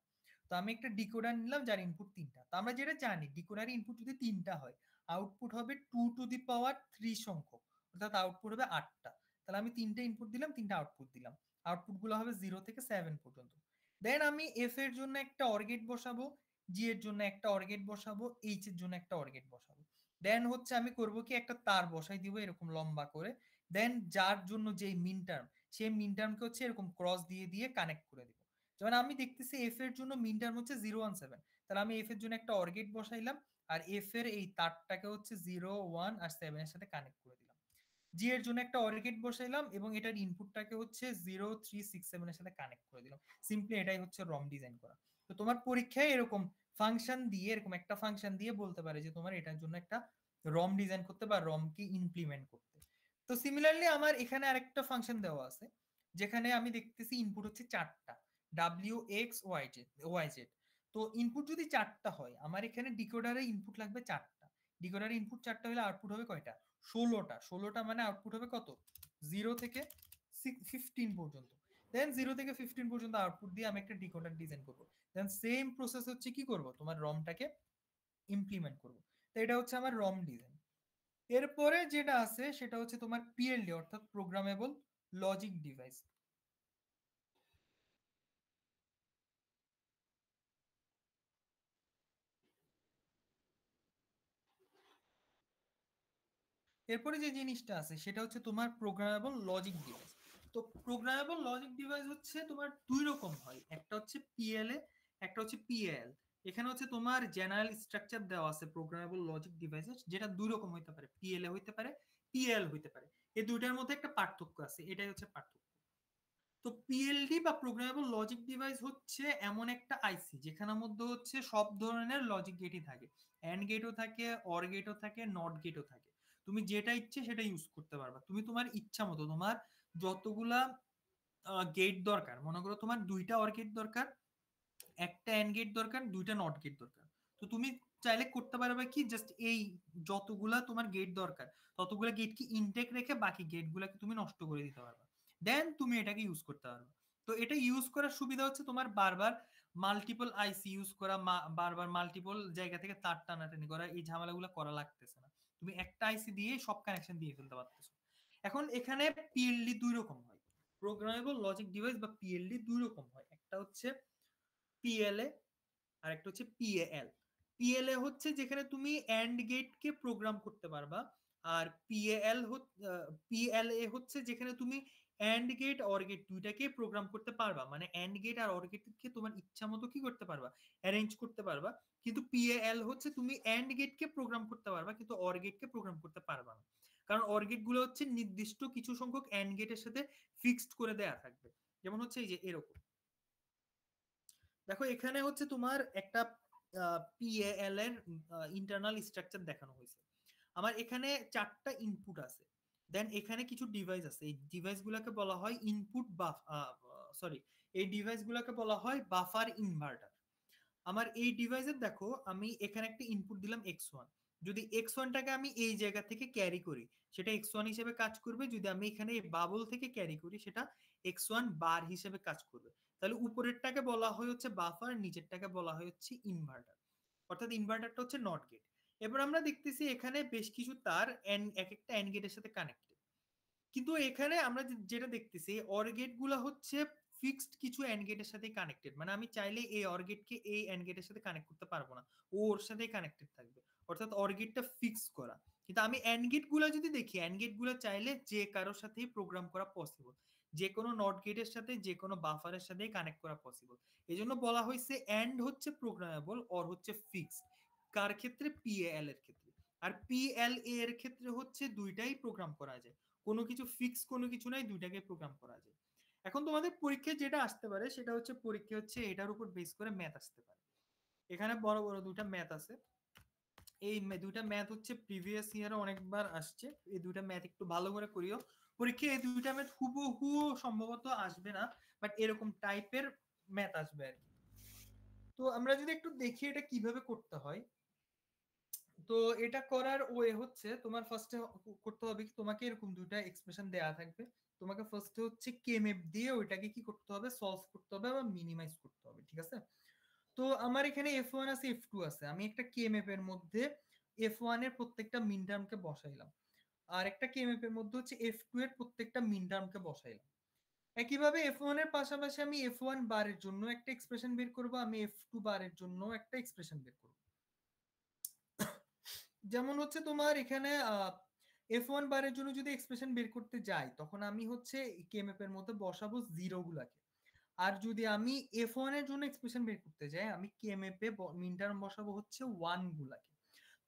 তো আমি একটা ডিকোডার নিলাম যার ইনপুট 3টা। তো আমরা যেটা জানি ডিকোডারে ইনপুট যদি 3টা হয়, আউটপুট হবে 2 টু দি পাওয়ার 3 সংখ্যক, অর্থাৎ আউটপুট হবে 8টা। তাহলে আমি 3টা ইনপুট দিলাম, 3টা আউটপুট দিলাম। আউটপুট গুলো হবে 0 থেকে 7 পর্যন্ত। দেন আমি এফ এর জন্য একটা অর গেট বসাবো, জি এর জন্য একটা অর গেট বসাবো, এইচ এর জন্য একটা অর গেট বসাবো। দেন হচ্ছে আমি করব কি একটা তার বসাই দিব এরকম লম্বা করে। দেন যার জন্য যে মিন টার্ম, সেই মিন টার্মকে হচ্ছে এরকম ক্রস দিয়ে দিয়ে কানেক্ট করে দিব। যেমন আমি দেখতেছি এফ এর জন্য মিন টার্ম হচ্ছে 017, তাহলে আমি এফ এর জন্য একটা অর গেট বসাইলাম আর এফ এর এই তারটাকে হচ্ছে 0 1 আর 7 এর সাথে কানেক্ট করে দিলাম। জি এর জন্য একটা অর গেট বসাইলাম এবং এটার ইনপুটটাকে হচ্ছে 0 3 6 7 এর সাথে কানেক্ট করে দিলাম। সিম্পলি এটাই হচ্ছে রম ডিজাইন করা। তো তোমার পরীক্ষায় এরকম ফাংশন দিয়ে, এরকম একটা ফাংশন দিয়ে বলতে পারে যে তোমার এটার জন্য একটা রম ডিজাইন করতে বা রমকে ইমপ্লিমেন্ট করতে। তো সিমিলারলি আমার এখানে আরেকটা ফাংশন দেওয়া আছে, যেখানে আমি দেখতেছি ইনপুট হচ্ছে 4টা, W X Y Z Y Z. তো ইনপুট যদি 4টা হয়, আমার এখানে ডিকোডারে ইনপুট লাগবে 4টা। ডিকোডারে ইনপুট 4টা হলে আউটপুট হবে কয়টা, 16টা। 16টা মানে আউটপুট হবে কত, 0 থেকে 15 পর্যন্ত। দেন 0 থেকে 15 পর্যন্ত আউটপুট দিয়ে আমি একটা ডিকোডার ডিজাইন করব। দেন সেম প্রসেস হচ্ছে কি করব, তোমার রমটাকে ইমপ্লিমেন্ট করব। তো এটা হচ্ছে আমার রম ডিজাইন। এরপরে যেটা আছে সেটা হচ্ছে তোমার পিএলডি, অর্থাৎ প্রোগ্রামেবল লজিক ডিভাইস। এরপরে যে জিনিসটা আছে সেটা হচ্ছে তোমার প্রোগ্রামেবল লজিক ডিভাইস। তো প্রোগ্রামেবল লজিক ডিভাইস হচ্ছে তোমার দুই রকম হয়, একটা হচ্ছে পিএলএ, একটা হচ্ছে পিএল। এখানে হচ্ছে তোমার জেনারেল স্ট্রাকচার দেওয়া আছে প্রোগ্রামেবল লজিক ডিভাইসের, যেটা দুই রকম হইতে পারে, পিএলএ হইতে পারে, পিএল হইতে পারে। এই দুইটার মধ্যে একটা পার্থক্য আছে, এটাই হচ্ছে পার্থক্য। তো পিএলডি বা প্রোগ্রামেবল লজিক ডিভাইস হচ্ছে এমন একটা আইসি যেখানের মধ্যে হচ্ছে সব ধরনের লজিক গেটই থাকে, অ্যান্ড গেটও থাকে, অর গেটও থাকে, নট গেটও থাকে। তুমি যেটা ইচ্ছে সেটা ইউজ করতে পারবা, তুমি তোমার ইচ্ছা মতো তোমার যতগুলা গেট দরকার, মনে করো তোমার 2টা অর গেট দরকার, একটা অ্যান্ড গেট দরকার, 2টা নট গেট দরকার। তো তুমি চাইলে করতে পারবে কি, জাস্ট এই যতগুলা তোমার গেট দরকার ততগুলা গেট কি ইনটেক রেখে বাকি গেট গুলাকে তুমি নষ্ট করে দিতে পারবে। দেন তুমি এটাকে ইউজ করতে পারবে। তো এটা ইউজ করার সুবিধা হচ্ছে তোমার বারবার মাল্টিপল আইসি ইউজ করা, বারবার মাল্টিপল জায়গা থেকে তার টানাটানি করা, এই ঝামেলাগুলো করা লাগতেছে না। তুমি একটা আইসি দিয়ে সব কানেকশন দিয়ে ফেলতে পারতেছো। এখন এখানে পিএলডি দুই রকম হয়, প্রোগ্রামেবল লজিক ডিভাইস বা পিএলডি দুই রকম হয়, একটা হচ্ছে পিএলএ আর একটা হচ্ছে পিএল। পিএলএ হচ্ছে যেখানে তুমি অ্যান্ড গেটকে প্রোগ্রাম করতে পারবা, আর পিএলএ হচ্ছে যেখানে তুমি অ্যান্ড গেট অর গেট দুইটাকে প্রোগ্রাম করতে পারবা, মানে অ্যান্ড গেট আর অর গেটকে তোমার ইচ্ছা মতো কি করতে পারবা, অ্যারেঞ্জ করতে পারবা। কিন্তু পিএল হচ্ছে তুমি অ্যান্ড গেটকে প্রোগ্রাম করতে পারবা কিন্তু অর গেটকে প্রোগ্রাম করতে পারবা না, কারণ অর গেট গুলো হচ্ছে নির্দিষ্ট কিছু সংখ্যক অ্যান্ড গেটের সাথে ফিক্সড করে দেয়া থাকবে। যেমন হচ্ছে এই যে এরকম, দেখো এখানে হচ্ছে তোমার একটা পিএল এর ইন্টারনাল স্ট্রাকচার দেখানো হয়েছে। আমার এখানে 4টা ইনপুট আছে, দেন এখানে কিছু ডিভাইস আছে, এই ডিভাইস গুলাকে বলা হয় ইনপুট বা সরি এই ডিভাইসগুলোকে বলা হয় বাফার ইনভার্টার। আমার এই ডিভাইসের দেখো আমি এখানে একটা ইনপুট দিলাম x1, যদি x1টাকে আমি এই জায়গা থেকে ক্যারি করি সেটা x1 হিসেবে কাজ করবে, যদি আমি এখানে এই বাবল থেকে ক্যারি করি সেটা x1 বার হিসেবে কাজ করবে। তাহলে উপরেরটাকে বলা হয় হচ্ছে বাফার, নিচেরটাকে বলা হয় হচ্ছে ইনভার্টার, অর্থাৎ ইনভার্টারটা হচ্ছে নট গেট। এবার আমরা দেখতেছি এখানে বেশ কিছু তার এক একটা অ্যান্ড গেটের সাথে কানেক্টেড, কিন্তু এখানে আমরা যেটা দেখতেছি অর গেট গুলো হচ্ছে ফিক্সড কিছু অ্যান্ড গেটের সাথে কানেক্টেড, মানে আমি চাইলে এই অর গেটকে এই অ্যান্ড গেটের সাথে কানেক্ট করতে পারবো না, ও ওর সাথেই কানেক্টেড থাকবে, অর্থাৎ অর গেটটা ফিক্স করা। কিন্তু আমি অ্যান্ড গেট গুলো যদি দেখি, অ্যান্ড গেট গুলো চাইলে যে কারোর সাথেই প্রোগ্রাম করা পসিবল, যে কোনো নট গেটের সাথে যে কোনো বাফারের সাথেই কানেক্ট করা পসিবল। এই জন্য বলা হয়েছে অ্যান্ড হচ্ছে প্রোগ্রামেবল, অর হচ্ছে ফিক্সড। কার ক্ষেত্রে? পিএল এর ক্ষেত্রে। আর পিএলএ এর ক্ষেত্রে হচ্ছে দুইটাই প্রোগ্রাম করা যায়, কোনো কিছু ফিক্স কোনো কিছু নাই, দুইটাকে প্রোগ্রাম করা যায়। এখন তোমাদের পরীক্ষায় যেটা আসতে পারে সেটা হচ্ছে পরীক্ষা হচ্ছে এটার উপর বেস করে ম্যাথ আসতে পারে। এখানে বড় বড় দুইটা ম্যাথ আছে, এই দুইটা ম্যাথ হচ্ছে প্রিভিয়াস ইয়ারে অনেকবার আসছে, এই দুইটা ম্যাথ একটু ভালো করে করিও। পরীক্ষায় এই দুইটা ম্যাথ হুবহু সম্ভবত আসবে না, বাট এরকম টাইপের ম্যাথ আসবে আর কি। তো আমরা যদি একটু দেখি এটা কিভাবে করতে হয়, তো এটা করার ওয়ে হচ্ছে তোমার ফার্স্টে করতে হবে কি, তোমাকে এরকম দুইটা এক্সপ্রেশন দেয়া থাকবে, তোমাকে ফার্স্টে হচ্ছে কে ম্যাপ দিয়ে ওইটাকে কি করতে হবে, সলভ করতে হবে বা মিনিমাইজ করতে হবে, ঠিক আছে? তো আমার এখানে f1 আছে f2 আছে, আমি একটা কে ম্যাপের মধ্যে f1 এর প্রত্যেকটা মিন টার্মকে বসাইলাম, আর একটা কে ম্যাপের মধ্যে হচ্ছে f2 এর প্রত্যেকটা মিন টার্মকে বসাইলাম। একইভাবে f1 এর পাশাপাশি আমি f1 বারের জন্য একটা এক্সপ্রেশন বের করব, আমি f2 বারের জন্য একটা এক্সপ্রেশন বের করব। যেমন হচ্ছে তোমার এখানে f1 বারের জন্য যদি এক্সপ্রেশন বের করতে যাই তখন আমি হচ্ছে কে ম্যাপের মধ্যে বসাবো জিরো গুলাকে, আর যদি আমি f1 এর জন্য এক্সপ্রেশন বের করতে যাই আমি কে ম্যাপে মিন টার্ম বসাবো হচ্ছে 1 গুলাকে।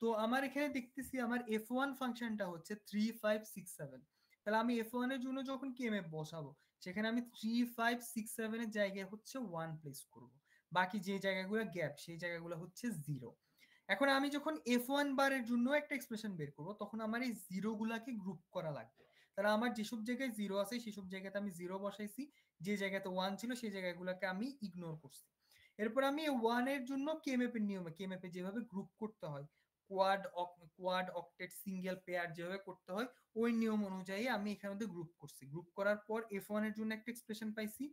তো আমার এখানে দেখতেছি আমার f1 ফাংশনটা হচ্ছে 3 5 6 7, তাহলে আমি f1 এর জন্য যখন কে ম্যাপ বসাবো সেখানে আমি 3 5 6 7 এর জায়গায় হচ্ছে 1 প্লেস করব, বাকি যে জায়গাগুলো গ্যাপ সেই জায়গাগুলো হচ্ছে 0। এখন আমি যখন f1 বারের জন্য একটা এক্সপ্রেশন বের করব তখন আমার এই জিরো গুলাকে গ্রুপ করা লাগবে, তাহলে আমার যেসব জায়গায় জিরো আছে সেসব জায়গাতে আমি জিরো বসাইছি, যে জায়গাতে 1 ছিল সেই জায়গাগুলোকে আমি ইগনোর করছি। এরপর আমি 1 এর জন্য কে ম্যাপের নিয়মে, কে ম্যাপে যেভাবে গ্রুপ করতে হয়, কোয়াড অক্টেট সিঙ্গেল পেয়ার যেভাবে করতে হয় ওই নিয়ম অনুযায়ী আমি এখানে মধ্যে গ্রুপ করছি। গ্রুপ করার পর f1 এর জন্য একটা এক্সপ্রেশন পাইছি,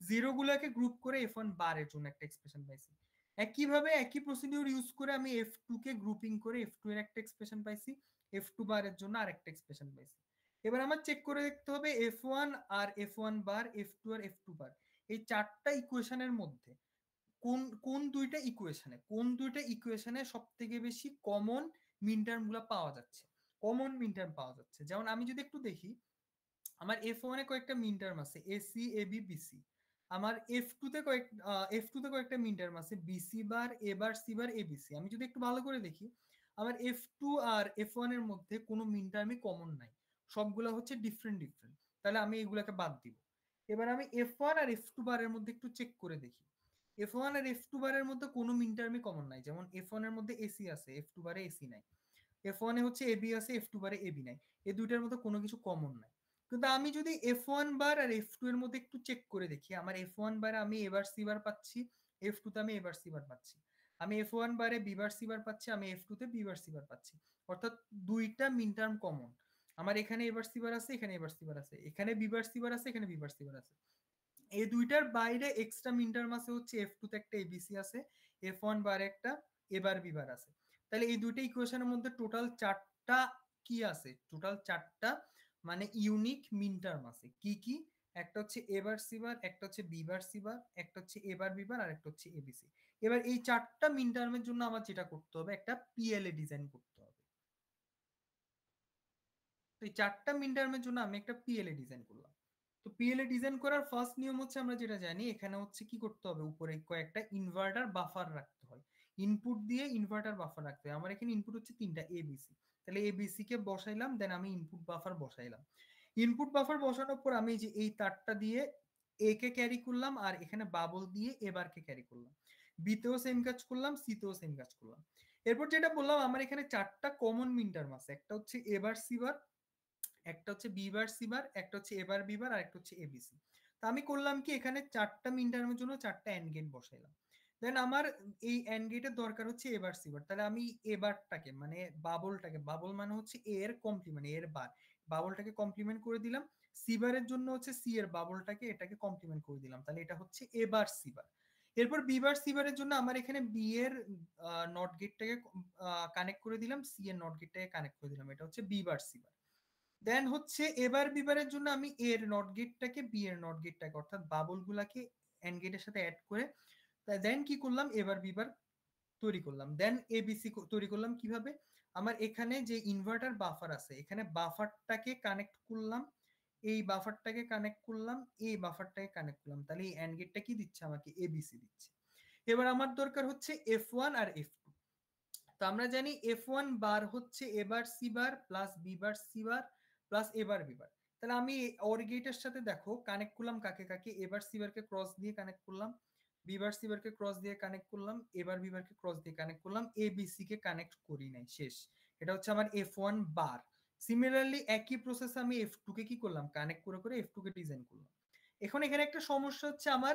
জিরো গুলাকে গ্রুপ করে f1 বারের জন্য একটা এক্সপ্রেশন পাইছি। একইভাবে একই প্রসিডিউর ইউজ করে আমি f2 কে গ্রুপিং করে f2 এর একটা এক্সপ্রেশন পাইছি, f2 বারের জন্য আরেকটা এক্সপ্রেশন পাইছি। এবার আমার চেক করে দেখতে হবে f1 আর f1 বার, f2 আর f2 বার এই চারটা ইকুয়েশনের মধ্যে কোন কোন দুইটা ইকুয়েশনে সবথেকে বেশি কমন মিন টার্ম গুলো পাওয়া যাচ্ছে, কমন মিন টার্ম পাওয়া যাচ্ছে। যেমন আমি যদি একটু দেখি আমার f1 এ কয়েকটা মিন টার্ম আছে ac ab bc, আমার f2 তে কয়েকটা মিন টার্ম আছে bc bar a bar c bar abc। আমি যদি একটু ভালো করে দেখি আমার f2 আর f1 এর মধ্যে কোনো মিন টার্মই কমন নাই, সবগুলো হচ্ছে ডিফারেন্ট ডিফারেন্ট, তাহলে আমি এগুলাকে বাদ দিব। এবার আমি f1 আর f2 বারের মধ্যে একটু চেক করে দেখি, f1 আর f2 বারের মধ্যে কোনো মিন টার্মই কমন নাই, যেমন f1 এর মধ্যে ac আছে f2 বারে ac নাই, f1 এ হচ্ছে ab আছে f2 বারে ab নাই, এই দুইটার মধ্যে কোনো কিছু কমন নাই। কিন্তু আমি যদি f1 বার আর f2 এর মধ্যে একটু চেক করে দেখি, আমার f1 বারে আমি a বার c বার পাচ্ছি, f2 তে আমি a বার c বার পাচ্ছি, আমি f1 বারে b বার c বার পাচ্ছি, আমি f2 তে b বার c বার পাচ্ছি, অর্থাৎ দুইটা মিন টার্ম কমন। আমার এখানে a বার c বার আছে, এখানে a বার c বার আছে, এখানে b বার c বার আছে, এখানে b বার c বার আছে। এই দুইটার বাইরে এক্সট্রা মিন টার্ম আছে হচ্ছে f2 তে একটা abc আছে, f1 বারে একটা a বার b বার আছে। তাহলে এই দুইটা ইকুয়েশনের মধ্যে টোটাল চারটা কি আছে, টোটাল চারটা মানে ইউনিক মিন টার্ম আছে। কি কি? একটা হচ্ছে a বার c বার, একটা হচ্ছে b বার c বার, একটা হচ্ছে a বার b বার আর একটা হচ্ছে abc। এবার এই চারটা মিন টার্মের জন্য আমার যেটা করতে হবে একটা পিএলএ ডিজাইন করতে হবে। তো এই চারটা মিন টার্মের জন্য আমি একটা পিএলএ ডিজাইন করলাম। তো পিএলএ ডিজাইন করার ফার্স্ট নিয়ম হচ্ছে আমরা যেটা জানি এখানে হচ্ছে কি করতে হবে, উপরে কয়েকটা ইনভার্টার বাফার রাখতে হয়, ইনপুট দিয়ে ইনভার্টার বাফার রাখতে হয়। আমার এখানে ইনপুট হচ্ছে তিনটা এবিসি, তাহলে এবিসি কে বসাইলাম, দেন আমি ইনপুট বাফার বসাইলাম। ইনপুট বাফার বসানোর পর আমি যে এই তারটা দিয়ে এ কে ক্যারি করলাম আর এখানে বাবল দিয়ে এবার কে ক্যারি করলাম, বিতেও সেম কাজ করলাম, সিতেও সেম কাজ করলাম। এরপর যেটা বললাম আমার এখানে চারটা কমন মিন টার্ম আছে, একটা হচ্ছে এবার সিবার, একটা হচ্ছে বি বার সি বার, একটা হচ্ছে এবার বি বার আর একটা হচ্ছে এবিসি। তা আমি করলাম কি এখানে 4টা মিন টার্মের জন্য 4টা এন্ড গেট বসাইলাম। দেন আমার এই এন্ড গেটের দরকার হচ্ছে এবার সিবার, তাহলে আমি এবারটাকে মানে বাবলটাকে, বাবল মানে হচ্ছে এ এর কমপ্লিমেন্ট, এর বার, বাবলটাকে কমপ্লিমেন্ট করে দিলাম। সিবারের জন্য হচ্ছে সি এর বাবলটাকে এটাকে কমপ্লিমেন্ট করে দিলাম, তাহলে এটা হচ্ছে এবার সিবার। এরপর বিবার সিবারের জন্য আমার এখানে বি এর নট গেটটাকে কানেক্ট করে দিলাম, সি এর নট গেটটাকে কানেক্ট করে দিলাম, এটা হচ্ছে বিবার সিবার। দেন হচ্ছে এবার বিবারের জন্য আমি এর নট গেটটাকে বি এর নট গেটটাকে অর্থাৎ বাবল গুলাকে এন্ড গেটের সাথে অ্যাড করে দেন কি করলাম এবার বিবার তৈরি করলাম। দেন এবিসি তৈরি করলাম কিভাবে, আমার এখানে যে ইনভার্টার বাফার আছে এখানে বাফারটাকে কানেক্ট করলাম, এই বাফারটাকে কানেক্ট করলাম, এই বাফারটাকে কানেক্ট করলাম, তাহলে এই এন্ড গেটটা কি দিচ্ছে আমাকে এবিসি দিচ্ছে। এবার আমার দরকার হচ্ছে F1 আর F2। তো আমরা জানি F1 বার হচ্ছে এবার C bar plus B bar C bar plus এবার বি বার। তাহলে আমি অর গেটের সাথে দেখো কানেক্ট করলাম কাকে কাকে, এবার সি বারকে ক্রস দিয়ে কানেক্ট করলাম, বি বার সি বারকে ক্রস দিয়ে কানেক্ট করলাম, এবার বি বারকে ক্রস দিয়ে কানেক্ট করলাম, A B C K connect করি নাই, শেষ। এটা হচ্ছে আমার F1 বার। সিমিলারলি একই প্রসেস আমি F2 কে কি করলাম কানেক্ট করে করে F2 কে ডিজাইন করলাম। এখন এখানে একটা সমস্যা হচ্ছে আমার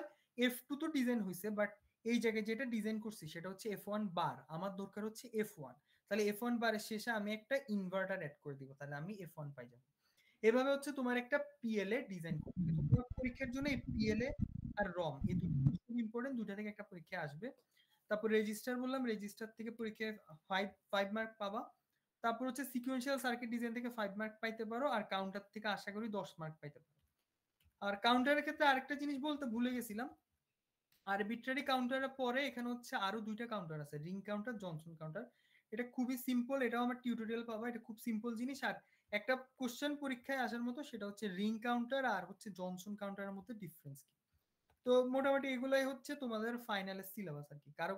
F2 তো ডিজাইন হয়েছে, বাট এই জায়গায় যেটা ডিজাইন করছি সেটা হচ্ছে F1 বার, আমার দরকার হচ্ছে F1। তাহলে F1 বারের শেষে আমি একটা ইনভার্টার অ্যাড করে দিব, তাহলে আমি F1 পাই যাব। এভাবে হচ্ছে তোমার একটা পিএলএ ডিজাইন করতে হবে। তোমার পরীক্ষার জন্য এই পিএলএ আর রম এই দুটো খুব ইম্পর্টেন্ট, দুটো থেকে একটা পরীক্ষা আসবে। তারপর রেজিস্টার বললাম, রেজিস্টার থেকে পরীক্ষায় 5 মার্ক পাবা। তারপর হচ্ছে সিকোয়েন্সিয়াল সার্কিট ডিজাইন থেকে 5 মার্ক পাইতে পারো, আর কাউন্টার থেকে আশা করি 10 মার্ক পাইতে পারো। আর কাউন্টারের ক্ষেত্রে আরেকটা জিনিস বলতে ভুলে গেছিলাম, আরবিট্রারি কাউন্টারের পরে এখানে হচ্ছে আরো দুইটা কাউন্টার আছে, রিং কাউন্টার, জনসন কাউন্টার। এটা খুবই সিম্পল, এটাও আমার টিউটোরিয়াল পাবা, এটা খুব সিম্পল জিনিস। আর একটা কোশ্চেন পরীক্ষায় আসার মতো, সেটা হচ্ছে রিং কাউন্টার আর হচ্ছে জনসন কাউন্টারের মধ্যে ডিফারেন্স কি। তো মোটামুটি এগুলাই হচ্ছে তোমাদের ফাইনালের সিলেবাস আর কি। কারো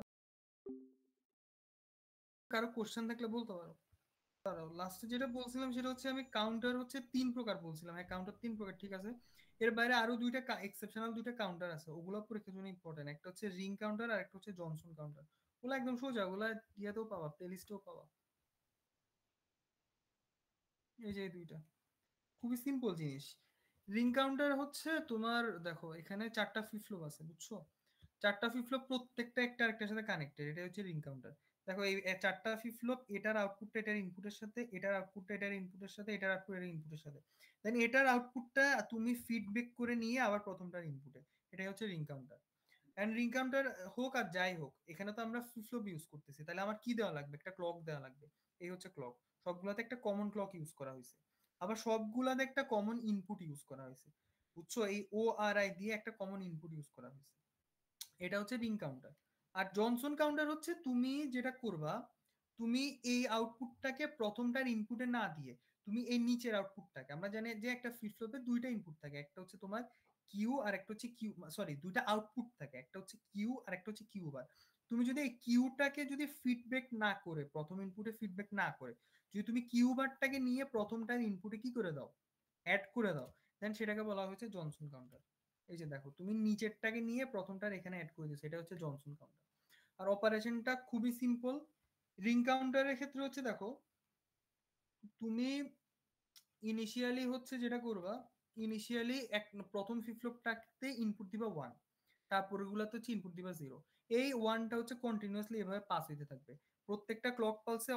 কারো কোশ্চেন থাকলে বলতে পারো। লাস্টে যেটা বলছিলাম সেটা হচ্ছে আমি কাউন্টার হচ্ছে 3 প্রকার বলছিলাম, হ্যাঁ কাউন্টার 3 প্রকার, ঠিক আছে। এর বাইরে আরো দুইটা এক্সেপশনাল দুইটা কাউন্টার আছে, ওগুলো পরীক্ষার জন্য ইম্পর্টেন্ট। একটা হচ্ছে রিং কাউন্টার আর একটা হচ্ছে জনসন কাউন্টার। ওগুলো একদম সোজা, ওগুলো ইয়াতেও পাবা, প্লেলিস্টেও পাবা। এই যে এই দুইটা খুবই সিম্পল জিনিস। রিং কাউন্টার হচ্ছে তোমার দেখো এখানে 4টা ফ্লিপ ফ্লপ আছে, বুঝছো? 4টা ফ্লিপ ফ্লপ প্রত্যেকটা একটা আরেকটার সাথে কানেক্টেড, এটা হচ্ছে রিং কাউন্টার। দেখো এই 4টা ফ্লিপ ফ্লপ, এটার আউটপুটটা এটার ইনপুটের সাথে, এটার আউটপুটটা এটার ইনপুটের সাথে, এটার আউটপুট এটার ইনপুটের সাথে। দেন এটার আউটপুটটা তুমি ফিডব্যাক করে নিয়ে আবার প্রথমটার ইনপুটে, এটাই হচ্ছে ring counter. And ring counter হোক আর যাই হোক, এখানে তো আমরা ফ্লিপ ফ্লপ ইউজ করতেছি, তাহলে আমার কি দেওয়া লাগবে, একটা ক্লক দেওয়া লাগবে। এই হচ্ছে ক্লক, সবগুলাতে একটা কমন ক্লক ইউজ করা হয়েছে, আবার সবগুলাতে একটা কমন ইনপুট ইউজ করা হয়েছে, বুঝছো? এই ও আর আই দিয়ে একটা কমন ইনপুট ইউজ করা হয়েছে। এটা হচ্ছে রিং কাউন্টার। আর জনসন কাউন্টার হচ্ছে তুমি যেটা করবা, তুমি এই আউটপুটটাকে প্রথমটার ইনপুটে না দিয়ে তুমি এই নিচের আউটপুটটাকে, আমরা জানি যে একটা ফ্লিপ ফ্লপে দুইটা ইনপুট থাকে, একটা হচ্ছে তোমার কিউ আর একটা হচ্ছে কিউ, সরি দুইটা আউটপুট থাকে, একটা হচ্ছে কিউ আর একটা হচ্ছে কিউ বার। তুমি যদি এই কিউটাকে যদি ফিডব্যাক না করে, প্রথম ইনপুটে ফিডব্যাক না করে যদি তুমি কিউ বারটাকে নিয়ে প্রথমটার ইনপুটে কি করে দাও, অ্যাড করে দাও, দেন সেটাকে বলা হয়েছে জনসন কাউন্টার। এই যে দেখো তুমি নিচেরটাকে নিয়ে প্রথমটার এখানে অ্যাড করে দিয়েছো, এটা হচ্ছে জনসন কাউন্টার। আর অপারেশনটা খুবই সিম্পল। রিং কাউন্টারের ক্ষেত্রে হচ্ছে দেখো তুমি ইনিশিয়ালি হচ্ছে যেটা করবা, ইনিশিয়ালি এক প্রথম ফ্লিপ ফ্লপটাতে ইনপুট দিবা 1, তারপর গুলাতে হচ্ছে ইনপুট দিবা 0। এই 1টা হচ্ছে কন্টিনিউয়াসলি এভাবে পাস হইতে থাকবে, প্রত্যেকটা ক্লক পালসে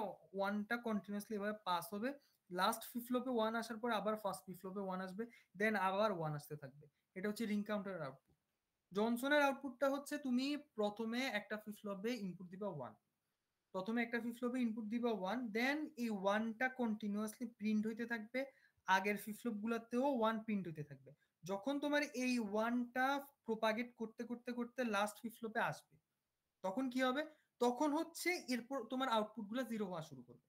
1টা কন্টিনিউয়াসলি এভাবে পাস হবে। লাস্ট ফ্লিপ ফ্লপে 1 আসার পর আবার ফার্স্ট ফ্লিপ ফ্লপে 1 আসবে, দেন আবার 1 আসতে থাকবে। এটা হচ্ছে রিং কাউন্টারের আউটপুট। জনসনের আউটপুটটা হচ্ছে তুমি প্রথমে একটা ফ্লিপ ফ্লপে ইনপুট দিবা 1, প্রথমে একটা ফ্লিপ ফ্লপে ইনপুট দিবা 1, দেন এই 1টা কন্টিনিউয়াসলি প্রিন্ট হইতে থাকবে, আগের ফ্লিপ ফ্লপ গুলাতেও 1 প্রিন্ট হইতে থাকবে। যখন তোমার এই 1টা প্রপাগেট করতে করতে করতে লাস্ট ফ্লিপ ফ্লপে আসবে, তখন কি হবে, তখন হচ্ছে এরপর তোমার আউটপুট গুলো 0 হওয়া শুরু করবে।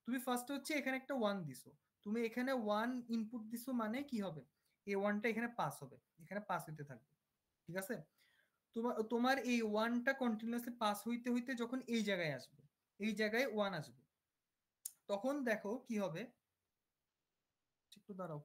তুমি ফার্স্ট হচ্ছে এখানে একটা 1 দিছো, তুমি এখানে 1 ইনপুট দিছো, মানে কি হবে, এই 1টা এখানে পাস হবে, এখানে পাস হইতে থাকবে, ঠিক আছে? তোমার তোমার এই 1টা কন্টিনিউয়াসলি পাস হইতে হইতে যখন এই জায়গায় আসবে, এই জায়গায় 1 আসবে, তখন দেখো কি হবে, একটু দাঁড়াও।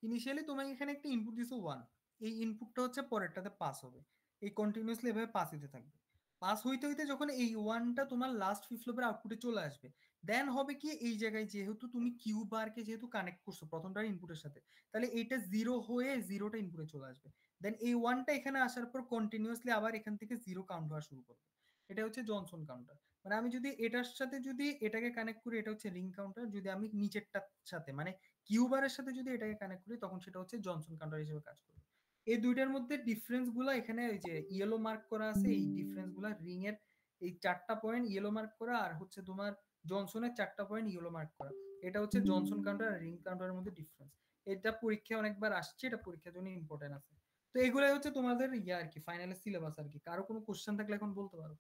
ইনিশিয়ালি তোমাকে এখানে একটা ইনপুট দিছো 1, এই ইনপুটটা হচ্ছে পরেরটাতে পাস হবে, এই কন্টিনিউয়াসলি এভাবে পাস হতে থাকবে। পাস হইতে হইতে যখন এই ওয়ানটা তোমার লাস্ট ফ্লিপ ফ্লপের আউটপুটে চলে আসবে, দেন হবে কি এই জায়গায় যেহেতু তুমি কিউ বারকে যেহেতু কানেক্ট করছো প্রথমটার ইনপুটের সাথে, তাহলে এইটা জিরো হয়ে জিরোটা ইনপুটে চলে আসবে। দেন এই ওয়ানটা এখানে আসার পর কন্টিনিউয়াসলি আবার এখান থেকে জিরো কাউন্ট হওয়া শুরু করবে। এটা হচ্ছে জনসন কাউন্টার। মানে আমি যদি এটার সাথে যদি এটাকে কানেক্ট করি, এটা হচ্ছে রিং কাউন্টার। যদি আমি নিচেরটার সাথে মানে কিউ বারের সাথে যদি এটাকে কানেক্ট করি, তখন সেটা হচ্ছে জনসন কাউন্টার হিসেবে কাজ করবে। এই দুইটার মধ্যে ডিফারেন্স গুলা এখানে ওই যে ইয়েলো মার্ক করা আছে, এই ডিফারেন্স গুলা রিং এর এই 4টা পয়েন্ট ইয়েলো মার্ক করা, আর হচ্ছে তোমার জনসনের 4টা পয়েন্ট ইয়েলো মার্ক করা। এটা হচ্ছে জনসন কাউন্টার আর রিং কাউন্টারের মধ্যে ডিফারেন্স। এটা পরীক্ষায় অনেকবার আসছে, এটা পরীক্ষার জন্য ইম্পর্টেন্ট আছে। তো এগুলাই হচ্ছে তোমাদের ইয়া আর কি, ফাইনালের সিলেবাস আর কি। কারো কোনো কোশ্চেন থাকলে এখন বলতে পারো।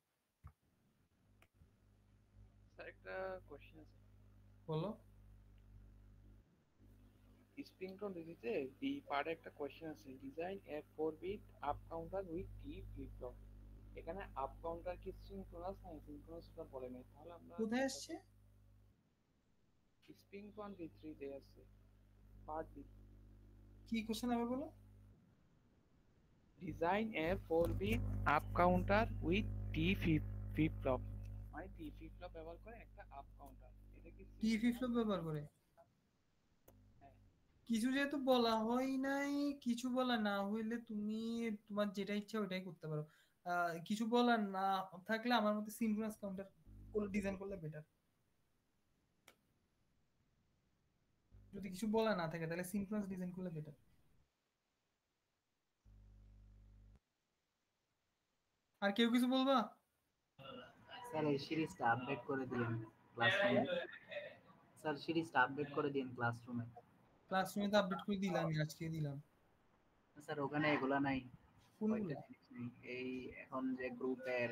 স্যার একটা কোশ্চেন আছে। বলো। স্প্রিংটন ডিজিতে ডি পার্টে একটা কোশ্চেন আছে, design a 4 bit up counter with T flip flop. এখানে আপ কাউন্টার কি সিনক্রোনাস না সিনক্রোনাসটা বলে নাই, তাহলে আমরা কোথায় আসছে? স্প্রিংটন V3 তে আছে পার্ট বি। কি কোশ্চেন আবার বলো। Design a 4 bit up counter with T flip flop, মানে টি ফ্লিপ ফ্লপ ব্যবহার করে একটা আপ কাউন্টার। এটা কি টি ফ্লিপ ফ্লপ ব্যবহার করে? কিছু যেহেতু বলা হয় নাই, কিছু বলা না হইলে তুমি তোমার যেটা ইচ্ছা ওইটাই করতে পারো। কিছু বলা না থাকলে আমার মতে সিনক্রোনাস কাউন্টার ডিজাইন করলে বেটার। যদি কিছু বলা না থাকে তাহলে সিনক্রোনাস ডিজাইন করলে বেটার। আর কেউ কিছু বলবা? স্যার এই সিরিজটা আপডেট করে দিন ক্লাসরুমে। স্যার সিরিজটা আপডেট করে দিন ক্লাসরুমে। ক্লাসরুমে তো আপডেট করে দিলাম, আজকে দিলাম। স্যার ওখানে এগুলা নাই, কোনগুলো? কয়টা জিনিস নেই। এই এখন যে গ্রুপের